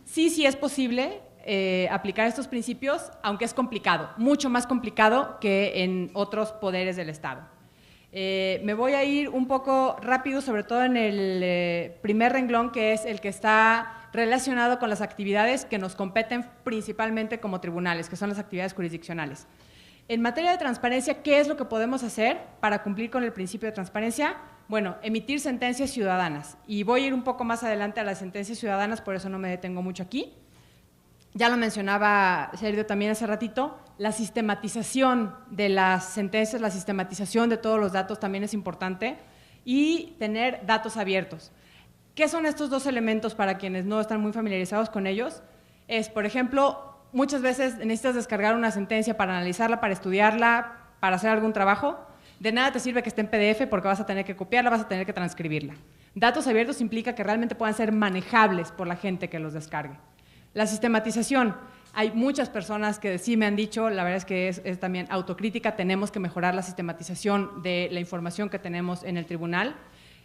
[SPEAKER 4] Sí es posible aplicar estos principios, aunque es complicado, mucho más complicado que en otros poderes del Estado. Me voy a ir un poco rápido, sobre todo en el primer renglón, que es el que está relacionado con las actividades que nos competen principalmente como tribunales, que son las actividades jurisdiccionales. En materia de transparencia, ¿qué es lo que podemos hacer para cumplir con el principio de transparencia? Bueno, emitir sentencias ciudadanas. Y voy a ir un poco más adelante a las sentencias ciudadanas, por eso no me detengo mucho aquí. Ya lo mencionaba Sergio también hace ratito, la sistematización de las sentencias, la sistematización de todos los datos también es importante, y tener datos abiertos. ¿Qué son estos dos elementos para quienes no están muy familiarizados con ellos? Es, por ejemplo, muchas veces necesitas descargar una sentencia para analizarla, para estudiarla, para hacer algún trabajo. De nada te sirve que esté en PDF porque vas a tener que copiarla, vas a tener que transcribirla. Datos abiertos implica que realmente puedan ser manejables por la gente que los descargue. La sistematización, hay muchas personas que sí me han dicho, la verdad es que es también autocrítica, tenemos que mejorar la sistematización de la información que tenemos en el tribunal.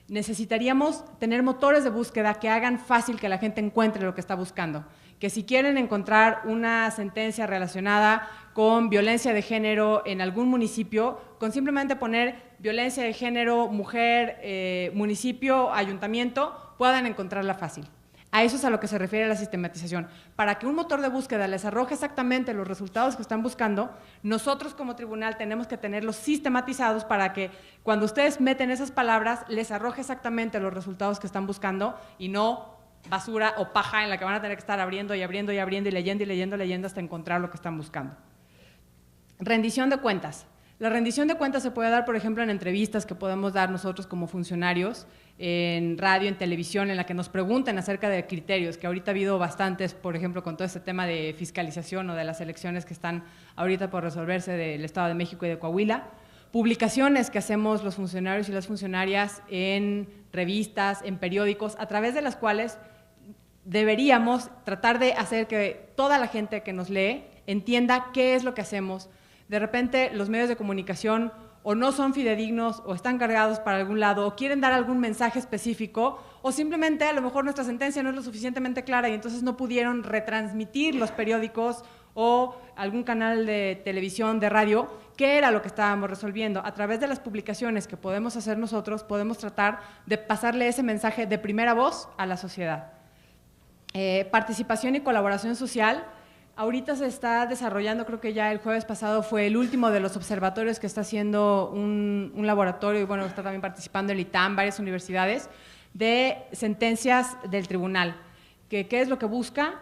[SPEAKER 4] Necesitaríamos tener motores de búsqueda que hagan fácil que la gente encuentre lo que está buscando. Que si quieren encontrar una sentencia relacionada con violencia de género en algún municipio, con simplemente poner violencia de género, mujer, municipio, ayuntamiento, puedan encontrarla fácil. A eso es a lo que se refiere la sistematización. Para que un motor de búsqueda les arroje exactamente los resultados que están buscando, nosotros como tribunal tenemos que tenerlos sistematizados para que cuando ustedes meten esas palabras, les arroje exactamente los resultados que están buscando y no basura o paja en la que van a tener que estar abriendo y abriendo y abriendo y leyendo hasta encontrar lo que están buscando. Rendición de cuentas. La rendición de cuentas se puede dar, por ejemplo, en entrevistas que podemos dar nosotros como funcionarios, en radio, en televisión, en la que nos pregunten acerca de criterios, que ahorita ha habido bastantes, por ejemplo, con todo este tema de fiscalización o de las elecciones que están ahorita por resolverse del Estado de México y de Coahuila. Publicaciones que hacemos los funcionarios y las funcionarias en revistas, en periódicos, a través de las cuales deberíamos tratar de hacer que toda la gente que nos lee entienda qué es lo que hacemos. De repente los medios de comunicación o no son fidedignos o están cargados para algún lado o quieren dar algún mensaje específico o simplemente a lo mejor nuestra sentencia no es lo suficientemente clara y entonces no pudieron retransmitir los periódicos o algún canal de televisión, de radio, qué era lo que estábamos resolviendo. A través de las publicaciones que podemos hacer nosotros podemos tratar de pasarle ese mensaje de primera voz a la sociedad. Participación y colaboración social. Ahorita se está desarrollando, creo que ya el jueves pasado fue el último de los observatorios que está haciendo un laboratorio, y bueno, está también participando el ITAM, varias universidades, de sentencias del tribunal. ¿Qué es lo que busca?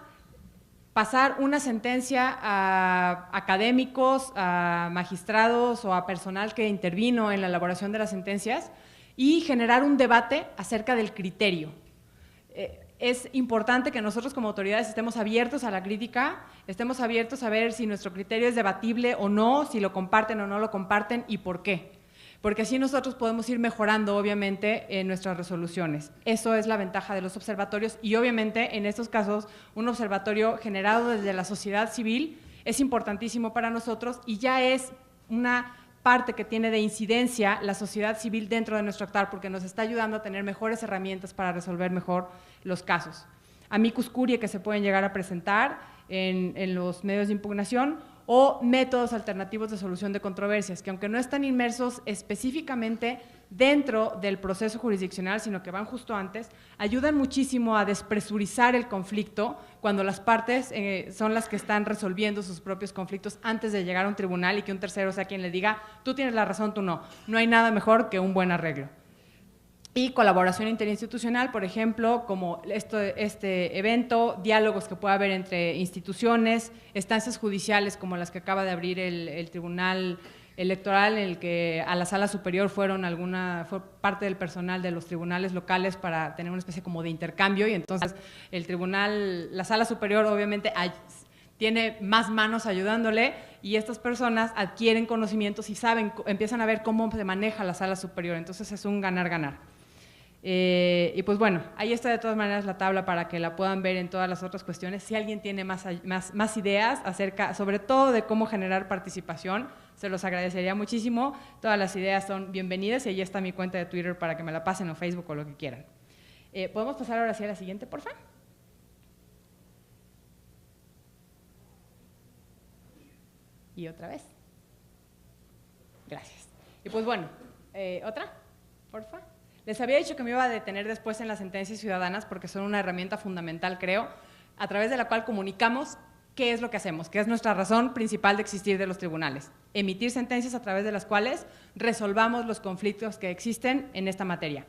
[SPEAKER 4] Pasar una sentencia a académicos, a magistrados o a personal que intervino en la elaboración de las sentencias y generar un debate acerca del criterio. Es importante que nosotros como autoridades estemos abiertos a la crítica, estemos abiertos a ver si nuestro criterio es debatible o no, si lo comparten o no lo comparten y por qué. Porque así nosotros podemos ir mejorando, obviamente, en nuestras resoluciones. Eso es la ventaja de los observatorios y, obviamente, en estos casos, un observatorio generado desde la sociedad civil es importantísimo para nosotros y ya es una parte que tiene de incidencia la sociedad civil dentro de nuestro actuar, porque nos está ayudando a tener mejores herramientas para resolver mejor los casos. Amicus curiae que se pueden llegar a presentar en los medios de impugnación, o métodos alternativos de solución de controversias, que aunque no están inmersos específicamente dentro del proceso jurisdiccional, sino que van justo antes, ayudan muchísimo a despresurizar el conflicto cuando las partes son las que están resolviendo sus propios conflictos antes de llegar a un tribunal y que un tercero sea quien le diga, tú tienes la razón, tú no. No hay nada mejor que un buen arreglo. Y colaboración interinstitucional, por ejemplo, como este evento, diálogos que pueda haber entre instituciones, estancias judiciales como las que acaba de abrir el Tribunal Electoral, en el que a la Sala Superior fue parte del personal de los tribunales locales para tener una especie como de intercambio, y entonces la Sala Superior obviamente tiene más manos ayudándole y estas personas adquieren conocimientos y empiezan a ver cómo se maneja la Sala Superior, entonces es un ganar-ganar. Y pues bueno, ahí está de todas maneras la tabla para que la puedan ver en todas las otras cuestiones. Si alguien tiene más ideas acerca, sobre todo de cómo generar participación, se los agradecería muchísimo. Todas las ideas son bienvenidas y ahí está mi cuenta de Twitter para que me la pasen o Facebook o lo que quieran. ¿Podemos pasar ahora sí a la siguiente, por favor? Y otra vez. Gracias. Y pues bueno, ¿otra? Por favor. Les había dicho que me iba a detener después en las sentencias ciudadanas porque son una herramienta fundamental, creo, a través de la cual comunicamos qué es lo que hacemos, qué es nuestra razón principal de existir de los tribunales. Emitir sentencias a través de las cuales resolvamos los conflictos que existen en esta materia.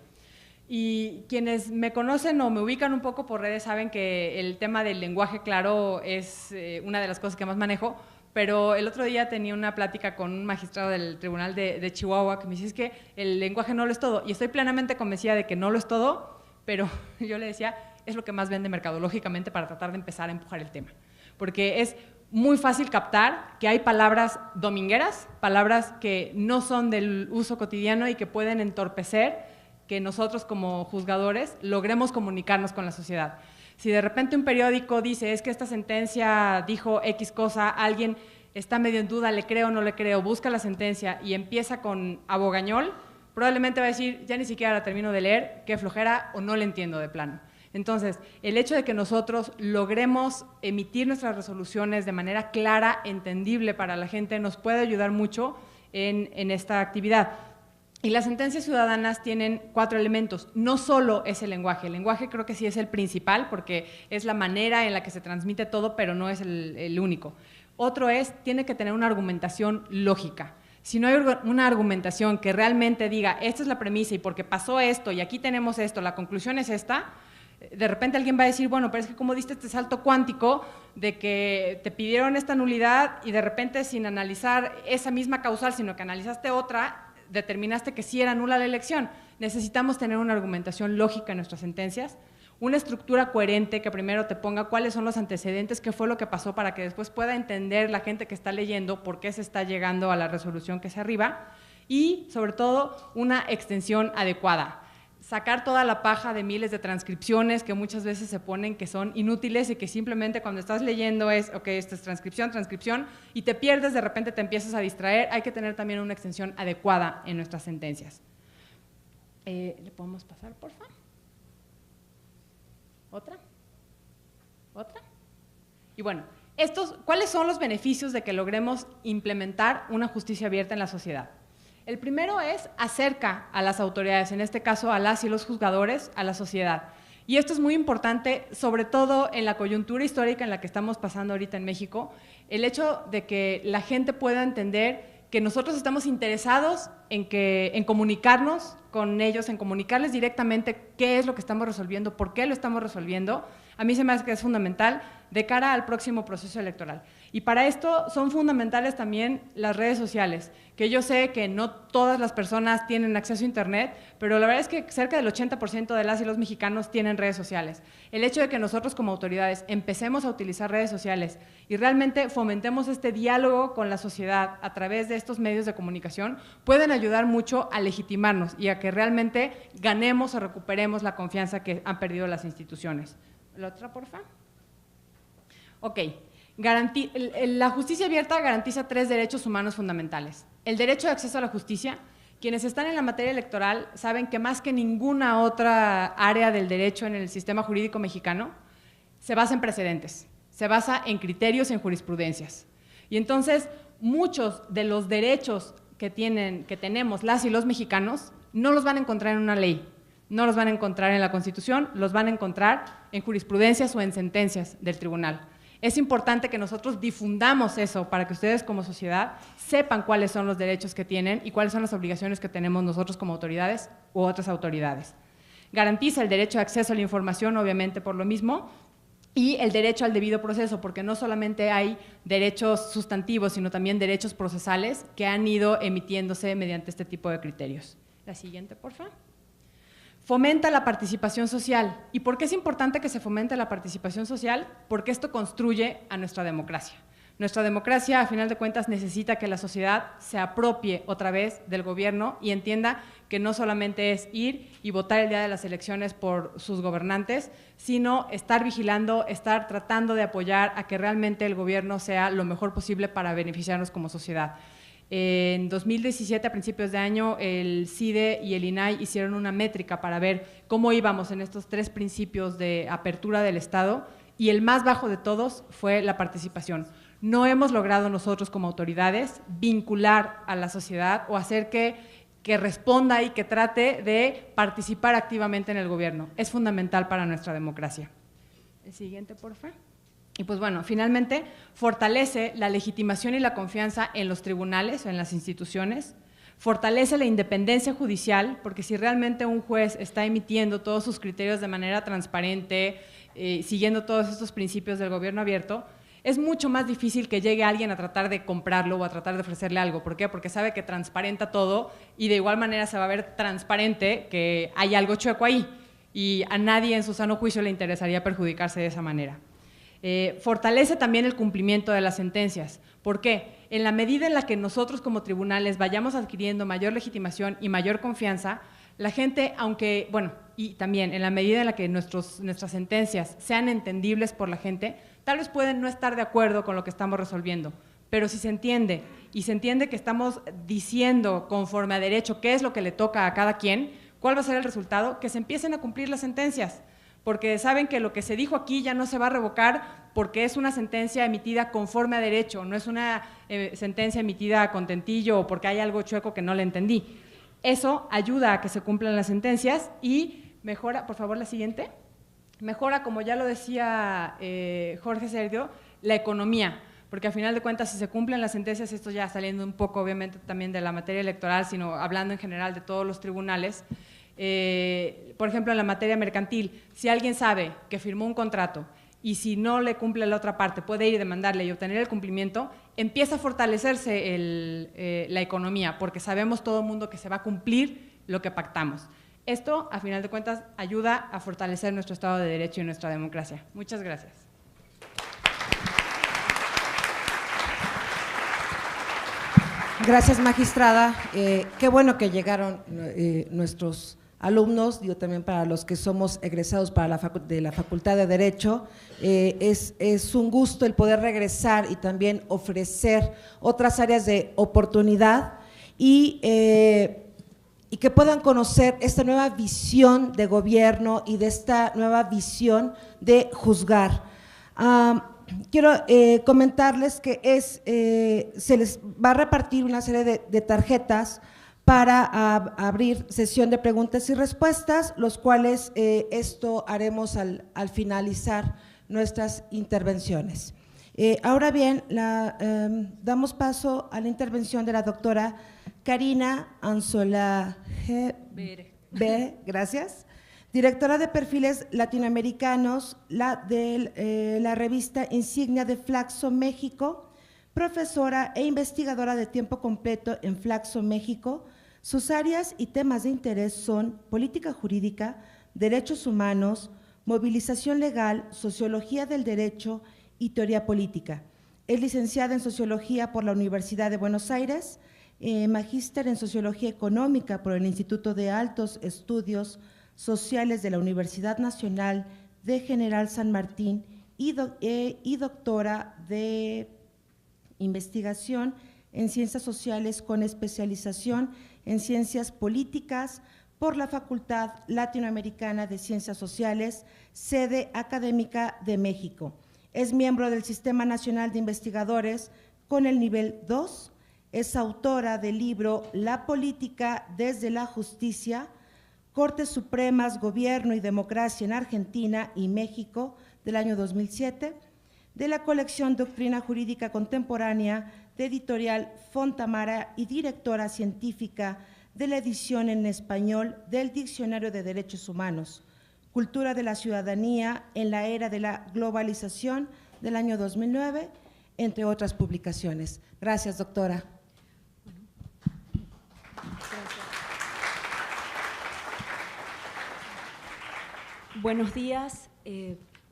[SPEAKER 4] Y quienes me conocen o me ubican un poco por redes saben que el tema del lenguaje claro es una de las cosas que más manejo, pero el otro día tenía una plática con un magistrado del Tribunal de Chihuahua que me dice, es que el lenguaje no lo es todo, y estoy plenamente convencida de que no lo es todo, pero yo le decía, es lo que más vende mercadológicamente para tratar de empezar a empujar el tema, porque es muy fácil captar que hay palabras domingueras, palabras que no son del uso cotidiano y que pueden entorpecer que nosotros como juzgadores logremos comunicarnos con la sociedad. Si de repente un periódico dice, es que esta sentencia dijo X cosa, alguien está medio en duda, le creo o no le creo, busca la sentencia y empieza con abogañol, probablemente va a decir, ya ni siquiera la termino de leer, qué flojera o no le entiendo de plano. Entonces, el hecho de que nosotros logremos emitir nuestras resoluciones de manera clara, entendible para la gente, nos puede ayudar mucho en esta actividad. Y las sentencias ciudadanas tienen 4 elementos, no solo es el lenguaje creo que sí es el principal porque es la manera en la que se transmite todo, pero no es el único. Otro tiene que tener una argumentación lógica. Si no hay una argumentación que realmente diga, esta es la premisa y porque pasó esto y aquí tenemos esto, la conclusión es esta, de repente alguien va a decir, bueno, pero es que cómo diste este salto cuántico de que te pidieron esta nulidad y de repente sin analizar esa misma causal, sino que analizaste otra, determinaste que sí era nula la elección. Necesitamos tener una argumentación lógica en nuestras sentencias, una estructura coherente que primero te ponga cuáles son los antecedentes, qué fue lo que pasó para que después pueda entender la gente que está leyendo por qué se está llegando a la resolución que se arriba y, sobre todo, una extensión adecuada. Sacar toda la paja de miles de transcripciones que muchas veces se ponen que son inútiles y que simplemente cuando estás leyendo es, ok, esto es transcripción, y te pierdes, de repente te empiezas a distraer. Hay que tener también una extensión adecuada en nuestras sentencias. ¿Le podemos pasar, por favor? ¿Otra? Y bueno, ¿cuáles son los beneficios de que logremos implementar una justicia abierta en la sociedad? El primero es acerca a las autoridades, en este caso a las y los juzgadores, a la sociedad. Y esto es muy importante, sobre todo en la coyuntura histórica en la que estamos pasando ahorita en México, el hecho de que la gente pueda entender que nosotros estamos interesados en comunicarnos con ellos, en comunicarles directamente qué es lo que estamos resolviendo, por qué lo estamos resolviendo. A mí se me hace que es fundamental de cara al próximo proceso electoral. Y para esto son fundamentales también las redes sociales, que yo sé que no todas las personas tienen acceso a Internet, pero la verdad es que cerca del 80% de las y los mexicanos tienen redes sociales. El hecho de que nosotros como autoridades empecemos a utilizar redes sociales y realmente fomentemos este diálogo con la sociedad a través de estos medios de comunicación pueden ayudar mucho a legitimarnos y a que realmente ganemos o recuperemos la confianza que han perdido las instituciones. ¿La otra, porfa? Ok. La justicia abierta garantiza 3 derechos humanos fundamentales. El derecho de acceso a la justicia. Quienes están en la materia electoral saben que más que ninguna otra área del derecho en el sistema jurídico mexicano, se basa en precedentes, se basa en criterios, en jurisprudencias. Y entonces, muchos de los derechos que tenemos las y los mexicanos no los van a encontrar en una ley, no los van a encontrar en la Constitución, los van a encontrar en jurisprudencias o en sentencias del tribunal. Es importante que nosotros difundamos eso para que ustedes como sociedad sepan cuáles son los derechos que tienen y cuáles son las obligaciones que tenemos nosotros como autoridades u otras autoridades. Garantiza el derecho de acceso a la información, obviamente por lo mismo, y el derecho al debido proceso, porque no solamente hay derechos sustantivos, sino también derechos procesales que han ido emitiéndose mediante este tipo de criterios. La siguiente, por favor. Fomenta la participación social. ¿Y por qué es importante que se fomente la participación social? Porque esto construye a nuestra democracia. Nuestra democracia, a final de cuentas, necesita que la sociedad se apropie otra vez del gobierno y entienda que no solamente es ir y votar el día de las elecciones por sus gobernantes, sino estar vigilando, estar tratando de apoyar a que realmente el gobierno sea lo mejor posible para beneficiarnos como sociedad. En 2017, a principios de año, el CIDE y el INAI hicieron una métrica para ver cómo íbamos en estos 3 principios de apertura del Estado y el más bajo de todos fue la participación. No hemos logrado nosotros como autoridades vincular a la sociedad o hacer que responda y que trate de participar activamente en el gobierno. Es fundamental para nuestra democracia. El siguiente, por favor. Y pues bueno, finalmente fortalece la legitimación y la confianza en los tribunales, en las instituciones, fortalece la independencia judicial, porque si realmente un juez está emitiendo todos sus criterios de manera transparente, siguiendo todos estos principios del gobierno abierto, es mucho más difícil que llegue alguien a tratar de comprarlo o a tratar de ofrecerle algo. ¿Por qué? Porque sabe que transparenta todo y de igual manera se va a ver transparente que hay algo chueco ahí y a nadie en su sano juicio le interesaría perjudicarse de esa manera. Fortalece también el cumplimiento de las sentencias. ¿Por qué? En la medida en la que nosotros como tribunales vayamos adquiriendo mayor legitimación y mayor confianza, la gente, aunque, bueno, y también en la medida en la que nuestras sentencias sean entendibles por la gente, tal vez pueden no estar de acuerdo con lo que estamos resolviendo, pero si se entiende y se entiende que estamos diciendo conforme a derecho qué es lo que le toca a cada quien, ¿cuál va a ser el resultado? Que se empiecen a cumplir las sentencias, porque saben que lo que se dijo aquí ya no se va a revocar porque es una sentencia emitida conforme a derecho, no es una sentencia emitida a contentillo o porque hay algo chueco que no le entendí. Eso ayuda a que se cumplan las sentencias y mejora, por favor, la siguiente, mejora, como ya lo decía Jorge Sergio, la economía, porque al final de cuentas si se cumplen las sentencias, esto ya saliendo un poco obviamente también de la materia electoral, sino hablando en general de todos los tribunales, por ejemplo, en la materia mercantil, si alguien sabe que firmó un contrato y si no le cumple la otra parte, puede ir y demandarle y obtener el cumplimiento, empieza a fortalecerse la economía, porque sabemos todo el mundo que se va a cumplir lo que pactamos. Esto, a final de cuentas, ayuda a fortalecer nuestro Estado de Derecho y nuestra democracia. Muchas gracias.
[SPEAKER 2] Gracias, magistrada. Qué bueno que llegaron nuestros alumnos, digo también para los que somos egresados de la Facultad de Derecho. Es un gusto el poder regresar y también ofrecer otras áreas de oportunidad y que puedan conocer esta nueva visión de gobierno y de esta nueva visión de juzgar. Quiero comentarles que se les va a repartir una serie de tarjetas para abrir sesión de preguntas y respuestas, los cuales esto haremos al finalizar nuestras intervenciones. Ahora bien, damos paso a la intervención de la doctora Karina Anzola B, gracias, directora de perfiles latinoamericanos de la revista insignia de Flaxo México, profesora e investigadora de tiempo completo en Flaxo México. Sus áreas y temas de interés son política jurídica, derechos humanos, movilización legal, sociología del derecho y teoría política. Es licenciada en Sociología por la Universidad de Buenos Aires, magíster en Sociología Económica por el Instituto de Altos Estudios Sociales de la Universidad Nacional de General San Martín y doctora de investigación en Ciencias Sociales con especialización en Ciencias Políticas por la Facultad Latinoamericana de Ciencias Sociales, sede académica de México. Es miembro del Sistema Nacional de Investigadores con el nivel 2, es autora del libro La política desde la justicia, Cortes Supremas, Gobierno y Democracia en Argentina y México, del año 2007, de la colección Doctrina Jurídica Contemporánea de Editorial Fontamara y directora científica de la edición en español del Diccionario de Derechos Humanos, Cultura de la Ciudadanía en la Era de la Globalización, del año 2009, entre otras publicaciones. Gracias, doctora.
[SPEAKER 5] Buenos días.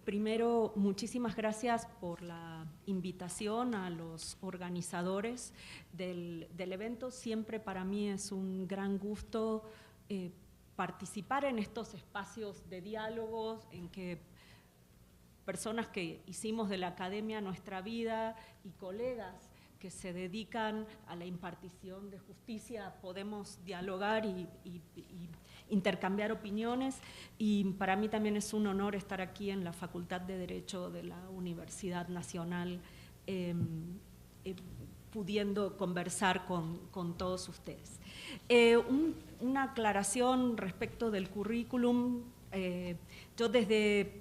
[SPEAKER 5] Primero, muchísimas gracias por la invitación a los organizadores del evento. Siempre para mí es un gran gusto participar en estos espacios de diálogos en que personas que hicimos de la academia nuestra vida y colegas que se dedican a la impartición de justicia podemos dialogar y intercambiar opiniones, y para mí también es un honor estar aquí en la Facultad de Derecho de la Universidad Nacional, pudiendo conversar con todos ustedes. Una aclaración respecto del currículum. Yo desde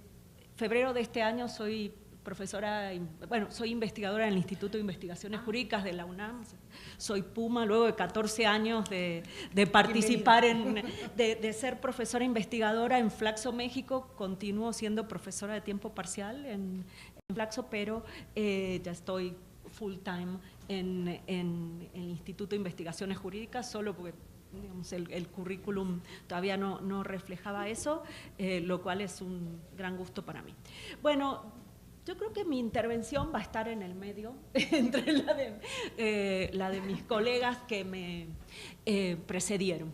[SPEAKER 5] febrero de este año soy profesora, soy investigadora en el Instituto de Investigaciones Jurídicas de la UNAM, soy Puma, luego de 14 años de participar, de ser profesora investigadora en Flaxo México. Continúo siendo profesora de tiempo parcial en Flaxo, pero ya estoy full time en el Instituto de Investigaciones Jurídicas, solo porque digamos, el currículum todavía no reflejaba eso, lo cual es un gran gusto para mí. Bueno, yo creo que mi intervención va a estar en el medio, entre la de mis colegas que me precedieron.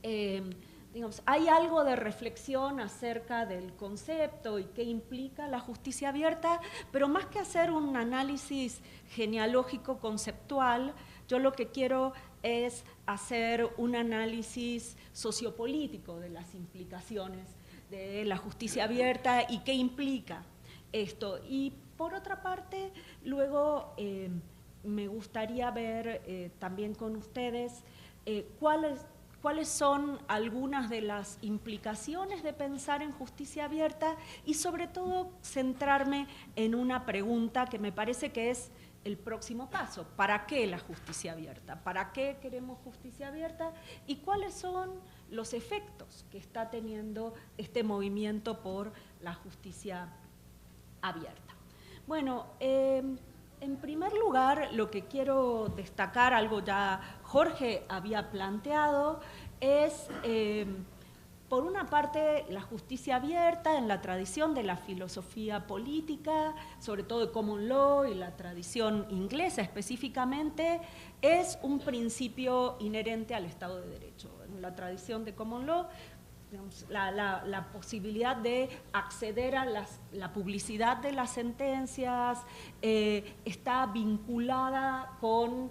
[SPEAKER 5] Digamos, hay algo de reflexión acerca del concepto y qué implica la justicia abierta, pero más que hacer un análisis genealógico conceptual, yo lo que quiero es hacer un análisis sociopolítico de las implicaciones de la justicia abierta y qué implica esto. Y por otra parte, luego me gustaría ver también con ustedes cuáles son algunas de las implicaciones de pensar en justicia abierta y sobre todo centrarme en una pregunta que me parece que es el próximo paso. ¿Para qué la justicia abierta? ¿Para qué queremos justicia abierta? ¿Y cuáles son los efectos que está teniendo este movimiento por la justicia abierta? Bueno, en primer lugar, lo que quiero destacar, algo ya Jorge había planteado, es, por una parte, la justicia abierta en la tradición de la filosofía política, sobre todo de common law y la tradición inglesa específicamente, es un principio inherente al Estado de Derecho. En la tradición de common law, digamos, la posibilidad de acceder a la publicidad de las sentencias está vinculada con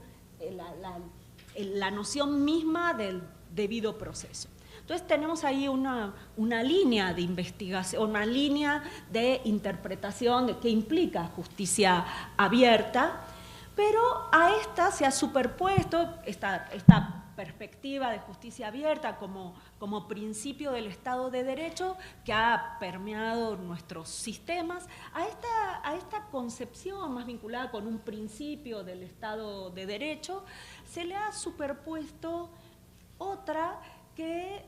[SPEAKER 5] la noción misma del debido proceso. Entonces tenemos ahí una línea de investigación, una línea de interpretación de qué implica justicia abierta, pero a esta se ha superpuesto, está perspectiva de justicia abierta como principio del Estado de Derecho que ha permeado nuestros sistemas, a esta concepción más vinculada con un principio del Estado de Derecho, se le ha superpuesto otra que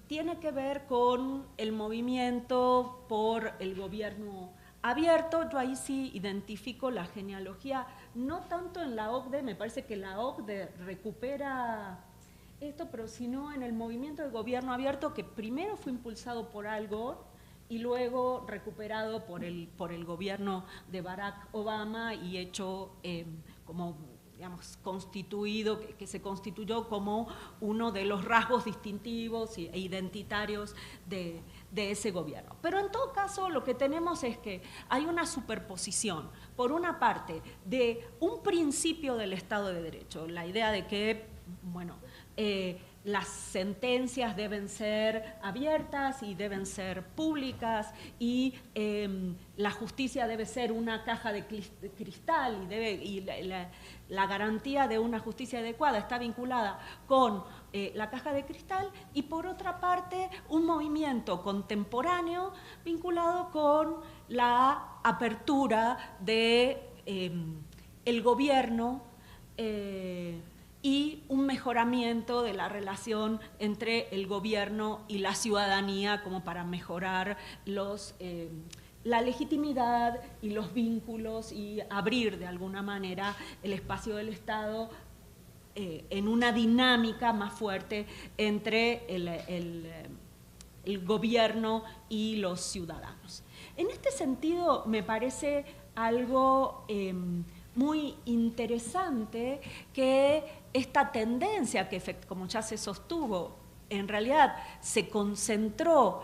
[SPEAKER 5] tiene que ver con el movimiento por el gobierno abierto. Yo ahí sí identifico la genealogía, no tanto en la OCDE, me parece que la OCDE recupera esto, pero sino en el movimiento del gobierno abierto, que primero fue impulsado por Al Gore y luego recuperado por el gobierno de Barack Obama y hecho como, digamos, constituido, que se constituyó como uno de los rasgos distintivos e identitarios de ese gobierno. Pero en todo caso lo que tenemos es que hay una superposición, por una parte, de un principio del Estado de Derecho, la idea de que, bueno, las sentencias deben ser abiertas y deben ser públicas y la justicia debe ser una caja de cristal y la garantía de una justicia adecuada está vinculada con la caja de cristal, y por otra parte un movimiento contemporáneo vinculado con la apertura de el gobierno y un mejoramiento de la relación entre el gobierno y la ciudadanía como para mejorar la legitimidad y los vínculos y abrir de alguna manera el espacio del Estado en una dinámica más fuerte entre el gobierno y los ciudadanos. En este sentido me parece algo muy interesante que esta tendencia que, como ya se sostuvo, en realidad se concentró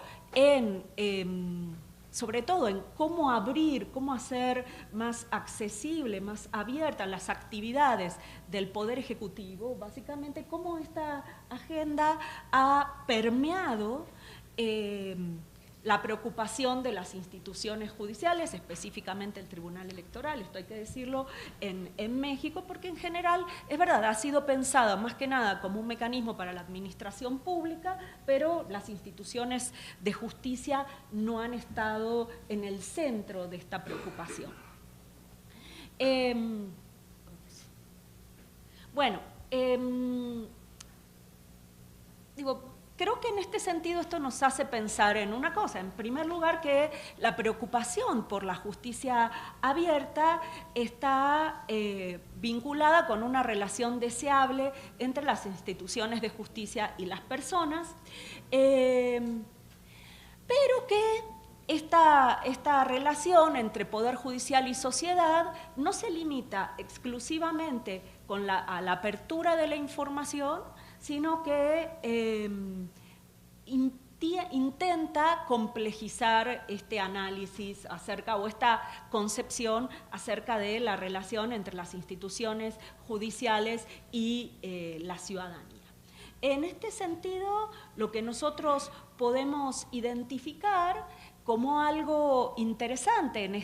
[SPEAKER 5] sobre todo en cómo abrir, cómo hacer más accesible, más abiertas las actividades del Poder Ejecutivo, básicamente cómo esta agenda ha permeado la preocupación de las instituciones judiciales, específicamente el Tribunal Electoral, esto hay que decirlo, en México, porque en general, es verdad, ha sido pensada más que nada como un mecanismo para la administración pública, pero las instituciones de justicia no han estado en el centro de esta preocupación. Creo que en este sentido esto nos hace pensar en una cosa. En primer lugar, que la preocupación por la justicia abierta está vinculada con una relación deseable entre las instituciones de justicia y las personas, pero que esta relación entre poder judicial y sociedad no se limita exclusivamente a la apertura de la información, sino que intenta complejizar este análisis o esta concepción acerca de la relación entre las instituciones judiciales y la ciudadanía. En este sentido, lo que nosotros podemos identificar como algo interesante en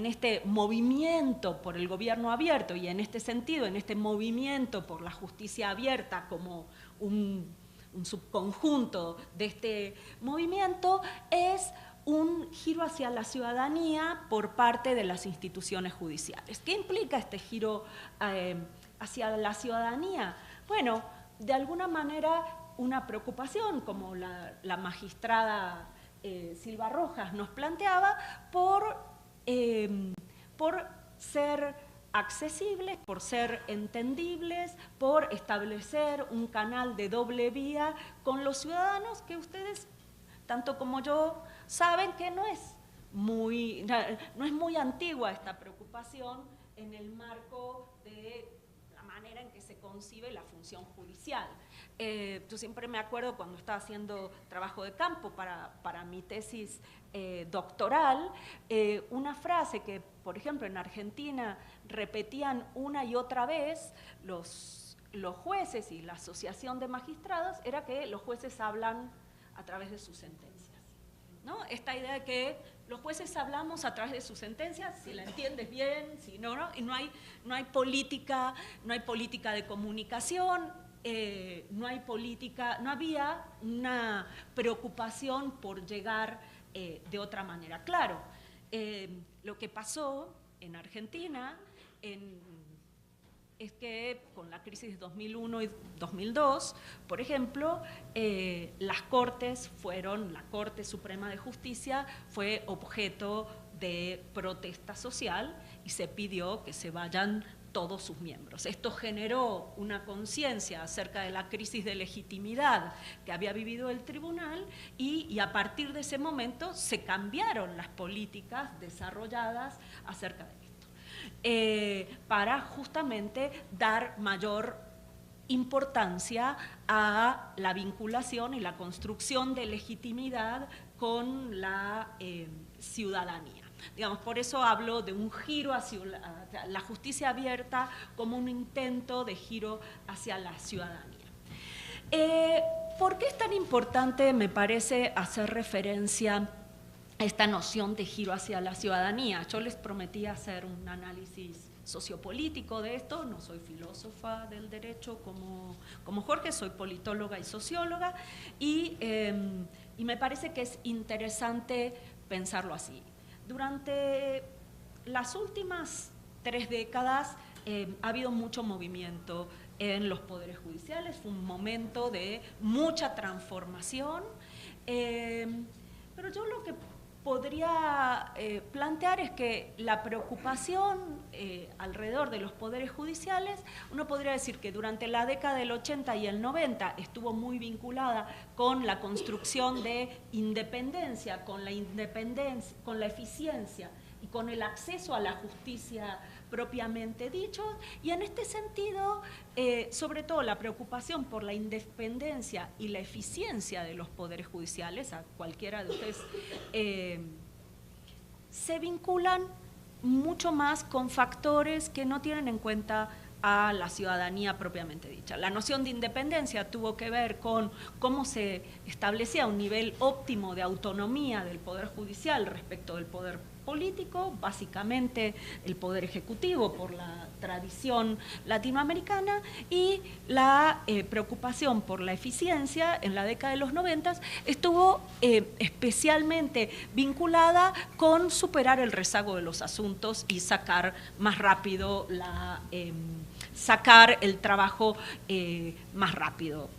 [SPEAKER 5] este movimiento por el gobierno abierto y en este sentido, en este movimiento por la justicia abierta como un subconjunto de este movimiento, es un giro hacia la ciudadanía por parte de las instituciones judiciales. ¿Qué implica este giro hacia la ciudadanía? Bueno, de alguna manera una preocupación, como la magistrada Silva Rojas nos planteaba, por ser accesibles, por ser entendibles, por establecer un canal de doble vía con los ciudadanos que ustedes, tanto como yo, saben que no es muy antigua esta preocupación en el marco de la manera en que se concibe la función judicial. Yo siempre me acuerdo cuando estaba haciendo trabajo de campo para mi tesis doctoral, una frase que, por ejemplo, en Argentina repetían una y otra vez los jueces y la asociación de magistrados, era que los jueces hablan a través de sus sentencias, ¿no? Esta idea de que los jueces hablamos a través de sus sentencias, si la entiendes bien, si no, ¿no? Y no hay política de comunicación, no había una preocupación por llegar de otra manera. Claro, lo que pasó en Argentina es que con la crisis de 2001 y 2002, por ejemplo, la Corte Suprema de Justicia fue objeto de protesta social y se pidió que se vayan todos sus miembros. Esto generó una conciencia acerca de la crisis de legitimidad que había vivido el tribunal y a partir de ese momento se cambiaron las políticas desarrolladas acerca de esto, para justamente dar mayor importancia a la vinculación y la construcción de legitimidad con la ciudadanía. Digamos, por eso hablo de un giro hacia la justicia abierta como un intento de giro hacia la ciudadanía. ¿Por qué es tan importante, me parece, hacer referencia a esta noción de giro hacia la ciudadanía? Yo les prometí hacer un análisis sociopolítico de esto, no soy filósofa del derecho como Jorge, soy politóloga y socióloga, y me parece que es interesante pensarlo así. Durante las últimas 3 décadas ha habido mucho movimiento en los poderes judiciales, fue un momento de mucha transformación, pero yo lo que podría plantear es que la preocupación alrededor de los poderes judiciales, uno podría decir que durante la década del 80 y el 90 estuvo muy vinculada con la construcción de independencia, con la eficiencia y con el acceso a la justicia propiamente dicho, y en este sentido, sobre todo la preocupación por la independencia y la eficiencia de los poderes judiciales, a cualquiera de ustedes, se vinculan mucho más con factores que no tienen en cuenta a la ciudadanía propiamente dicha. La noción de independencia tuvo que ver con cómo se establecía un nivel óptimo de autonomía del Poder Judicial respecto del poder político, básicamente el Poder Ejecutivo por la tradición latinoamericana, y la preocupación por la eficiencia en la década de los 90 estuvo especialmente vinculada con superar el rezago de los asuntos y sacar más rápido sacar el trabajo más rápido.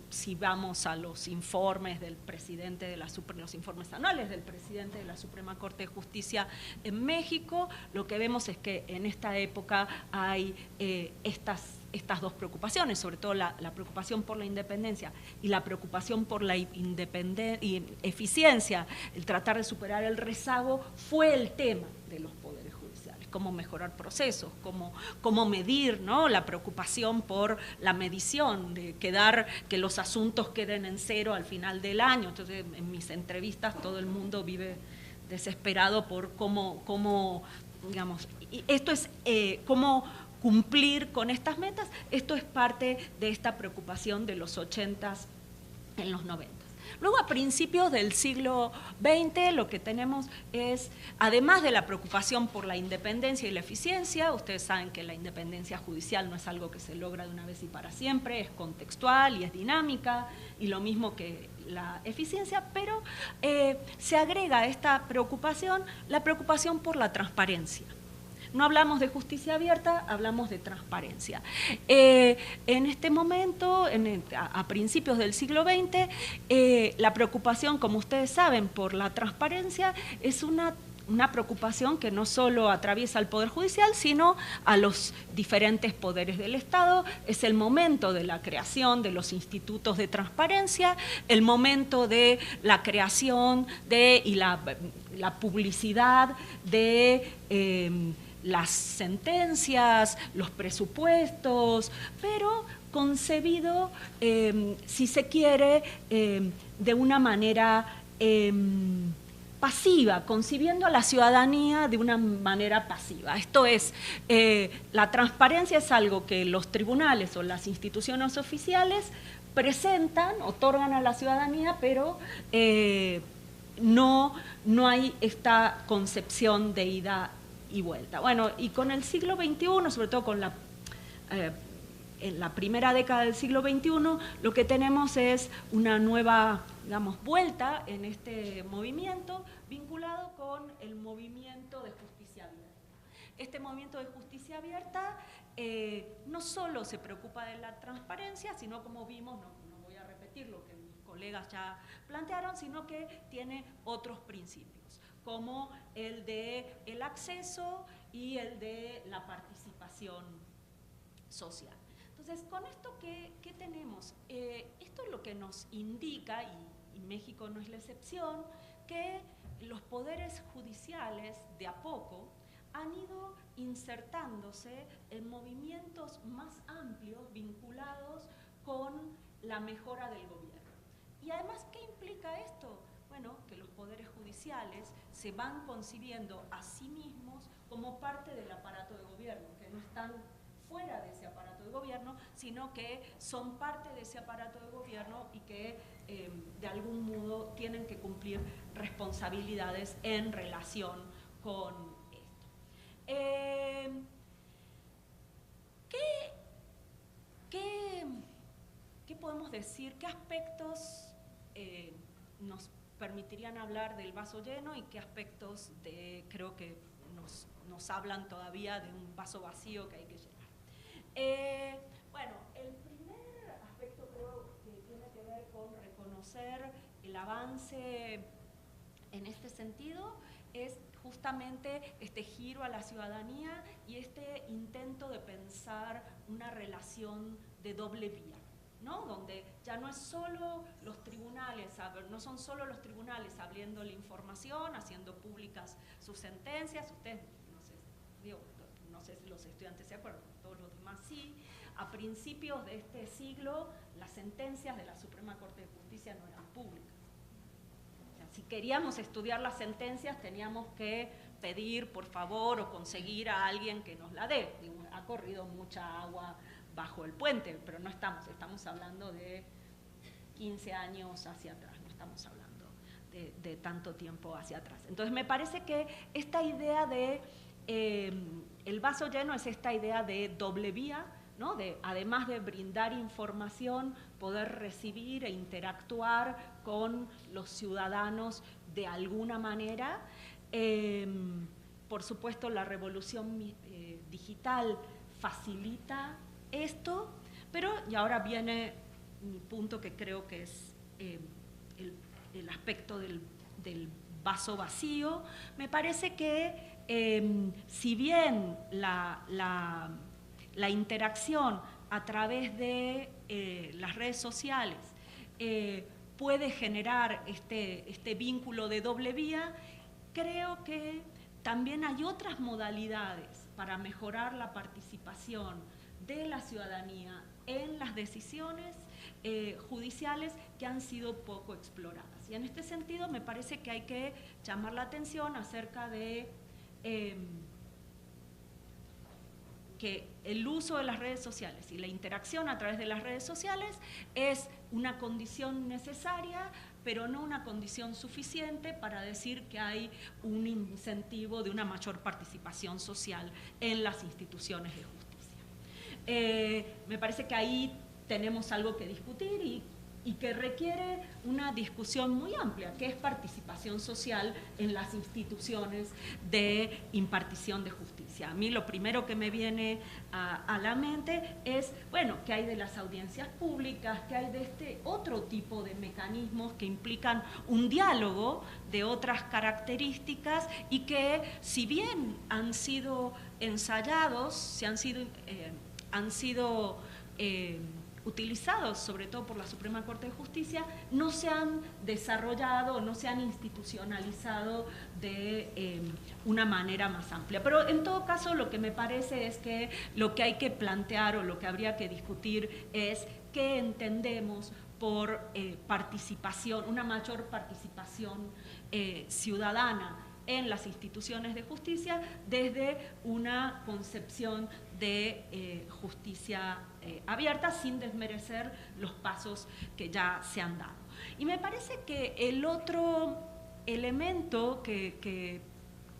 [SPEAKER 5] Si vamos a los informes del presidente de los informes anuales del presidente de la Suprema Corte de Justicia en México, lo que vemos es que en esta época hay estas dos preocupaciones, sobre todo la preocupación por la independencia y la preocupación por la eficiencia, el tratar de superar el rezago fue el tema de los poderes judiciales, cómo mejorar procesos, cómo medir, ¿no? La preocupación por la medición, de que los asuntos queden en cero al final del año. Entonces, en mis entrevistas todo el mundo vive desesperado por cómo digamos, y esto es cómo cumplir con estas metas. Esto es parte de esta preocupación de los 80s en los 90s. Luego, a principios del siglo XX, lo que tenemos es, además de la preocupación por la independencia y la eficiencia, ustedes saben que la independencia judicial no es algo que se logra de una vez y para siempre, es contextual y es dinámica, y lo mismo que la eficiencia, pero se agrega a esta preocupación la preocupación por la transparencia. No hablamos de justicia abierta, hablamos de transparencia. En este momento, a principios del siglo XX, la preocupación, como ustedes saben, por la transparencia es una preocupación que no solo atraviesa al Poder Judicial, sino a los diferentes poderes del Estado. Es el momento de la creación de los institutos de transparencia, el momento de la creación y la publicidad de las sentencias, los presupuestos, pero concebido, si se quiere, de una manera pasiva, concibiendo a la ciudadanía de una manera pasiva. Esto es, la transparencia es algo que los tribunales o las instituciones oficiales presentan, otorgan a la ciudadanía, pero no hay esta concepción de ida y vuelta. Bueno, y con el siglo XXI, sobre todo con en la primera década del siglo XXI, lo que tenemos es una nueva, digamos, vuelta en este movimiento vinculado con el movimiento de justicia abierta. Este movimiento de justicia abierta no solo se preocupa de la transparencia, sino, como vimos, no voy a repetir lo que mis colegas ya plantearon, sino que tiene otros principios, como el de el acceso y el de la participación social. Entonces, con esto, ¿qué tenemos? Esto es lo que nos indica, y México no es la excepción, que los poderes judiciales, de a poco, han ido insertándose en movimientos más amplios vinculados con la mejora del gobierno. Y además, ¿qué implica esto? Bueno, que los poderes judiciales se van concibiendo a sí mismos como parte del aparato de gobierno, que no están fuera de ese aparato de gobierno, sino que son parte de ese aparato de gobierno y que de algún modo tienen que cumplir responsabilidades en relación con esto. ¿Qué podemos decir? ¿Qué aspectos nos permitirían hablar del vaso lleno y qué aspectos creo que nos hablan todavía de un vaso vacío que hay que llenar? Bueno, el primer aspecto creo que tiene que ver con reconocer el avance en este sentido es justamente este giro a la ciudadanía y este intento de pensar una relación de doble vía, ¿no? Donde ya no es solo los tribunales, no son solo los tribunales abriendo la información, haciendo públicas sus sentencias. Ustedes, no sé si los estudiantes se acuerdan, todos los demás sí. A principios de este siglo, las sentencias de la Suprema Corte de Justicia no eran públicas. O sea, si queríamos estudiar las sentencias, teníamos que pedir, por favor, o conseguir a alguien que nos la dé. Ha corrido mucha agua bajo el puente, pero no estamos hablando de 15 años hacia atrás, no estamos hablando de tanto tiempo hacia atrás. Entonces, me parece que esta idea de el vaso lleno es esta idea de doble vía, ¿no? Además de brindar información, poder recibir e interactuar con los ciudadanos de alguna manera. Por supuesto, la revolución digital facilita esto, pero, y ahora viene mi punto que creo que es el aspecto del vaso vacío, me parece que si bien la interacción a través de las redes sociales puede generar este vínculo de doble vía, creo que también hay otras modalidades para mejorar la participación de la ciudadanía en las decisiones judiciales que han sido poco exploradas. Y en este sentido me parece que hay que llamar la atención acerca de que el uso de las redes sociales y la interacción a través de las redes sociales es una condición necesaria, pero no una condición suficiente para decir que hay un incentivo de una mayor participación social en las instituciones de justicia. Me parece que ahí tenemos algo que discutir y que requiere una discusión muy amplia, que es participación social en las instituciones de impartición de justicia. A mí lo primero que me viene a la mente es, bueno, ¿qué hay de las audiencias públicas? ¿Qué hay de este otro tipo de mecanismos que implican un diálogo de otras características y que, si bien han sido ensayados, han sido utilizados sobre todo por la Suprema Corte de Justicia, no se han desarrollado, no se han institucionalizado de una manera más amplia. Pero en todo caso lo que me parece es que lo que hay que plantear o lo que habría que discutir es qué entendemos por participación, una mayor participación ciudadana en las instituciones de justicia desde una concepción de justicia abierta, sin desmerecer los pasos que ya se han dado. Y me parece que el otro elemento que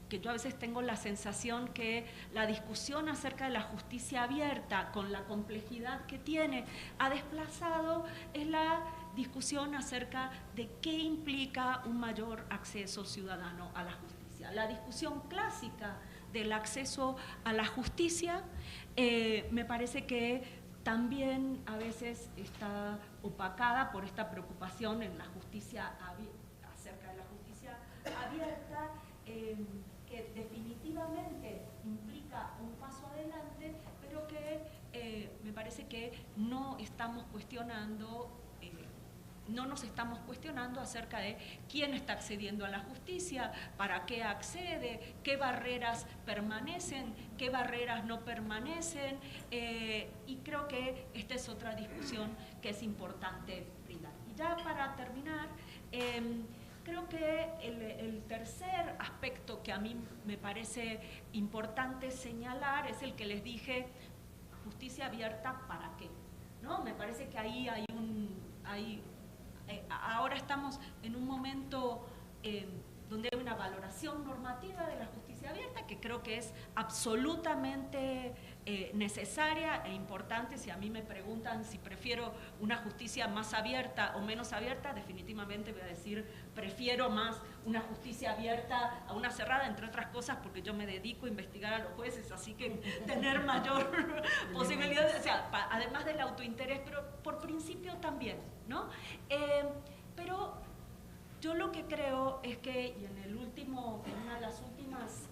[SPEAKER 5] yo a veces tengo la sensación que la discusión acerca de la justicia abierta, con la complejidad que tiene, ha desplazado, es la discusión acerca de qué implica un mayor acceso ciudadano a la justicia. La discusión clásica del acceso a la justicia me parece que también a veces está opacada por esta preocupación en la justicia acerca de la justicia abierta, que definitivamente implica un paso adelante, pero que me parece que no estamos cuestionando, no nos estamos cuestionando acerca de quién está accediendo a la justicia, para qué accede, qué barreras permanecen, qué barreras no permanecen, y creo que esta es otra discusión que es importante brindar. Y ya para terminar, creo que el tercer aspecto que a mí me parece importante señalar es el que les dije, justicia abierta, ¿para qué? ¿No? Me parece que ahí ahora estamos en un momento donde hay una valoración normativa de la justicia abierta que creo que es absolutamente necesaria e importante. Si a mí me preguntan si prefiero una justicia más abierta o menos abierta, definitivamente voy a decir prefiero más una justicia abierta a una cerrada, entre otras cosas porque yo me dedico a investigar a los jueces, así que tener mayor posibilidad, o sea, además del autointerés, pero por principio también, ¿no? Pero yo lo que creo es que, y en una de las últimas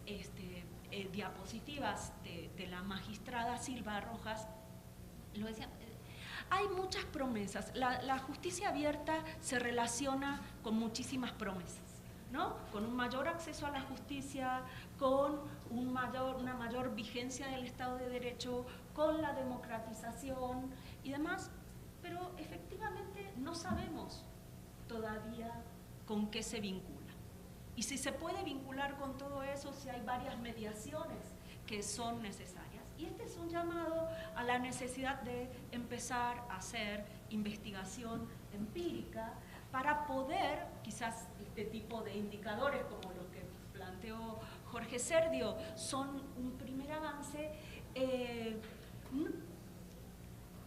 [SPEAKER 5] diapositivas de la magistrada Silva Rojas, lo decía, hay muchas promesas. La justicia abierta se relaciona con muchísimas promesas, ¿no? Con un mayor acceso a la justicia, con una mayor vigencia del Estado de Derecho, con la democratización y demás, pero efectivamente no sabemos todavía con qué se vincula. Y si se puede vincular con todo eso, si hay varias mediaciones que son necesarias. Y este es un llamado a la necesidad de empezar a hacer investigación empírica para poder, quizás este tipo de indicadores como los que planteó Jorge Serdio, son un primer avance.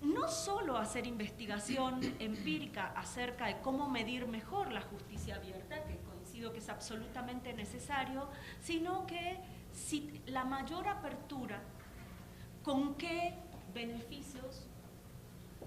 [SPEAKER 5] No solo hacer investigación empírica acerca de cómo medir mejor la justicia abierta, que coincido que es absolutamente necesario, sino que si la mayor apertura, ¿con qué beneficios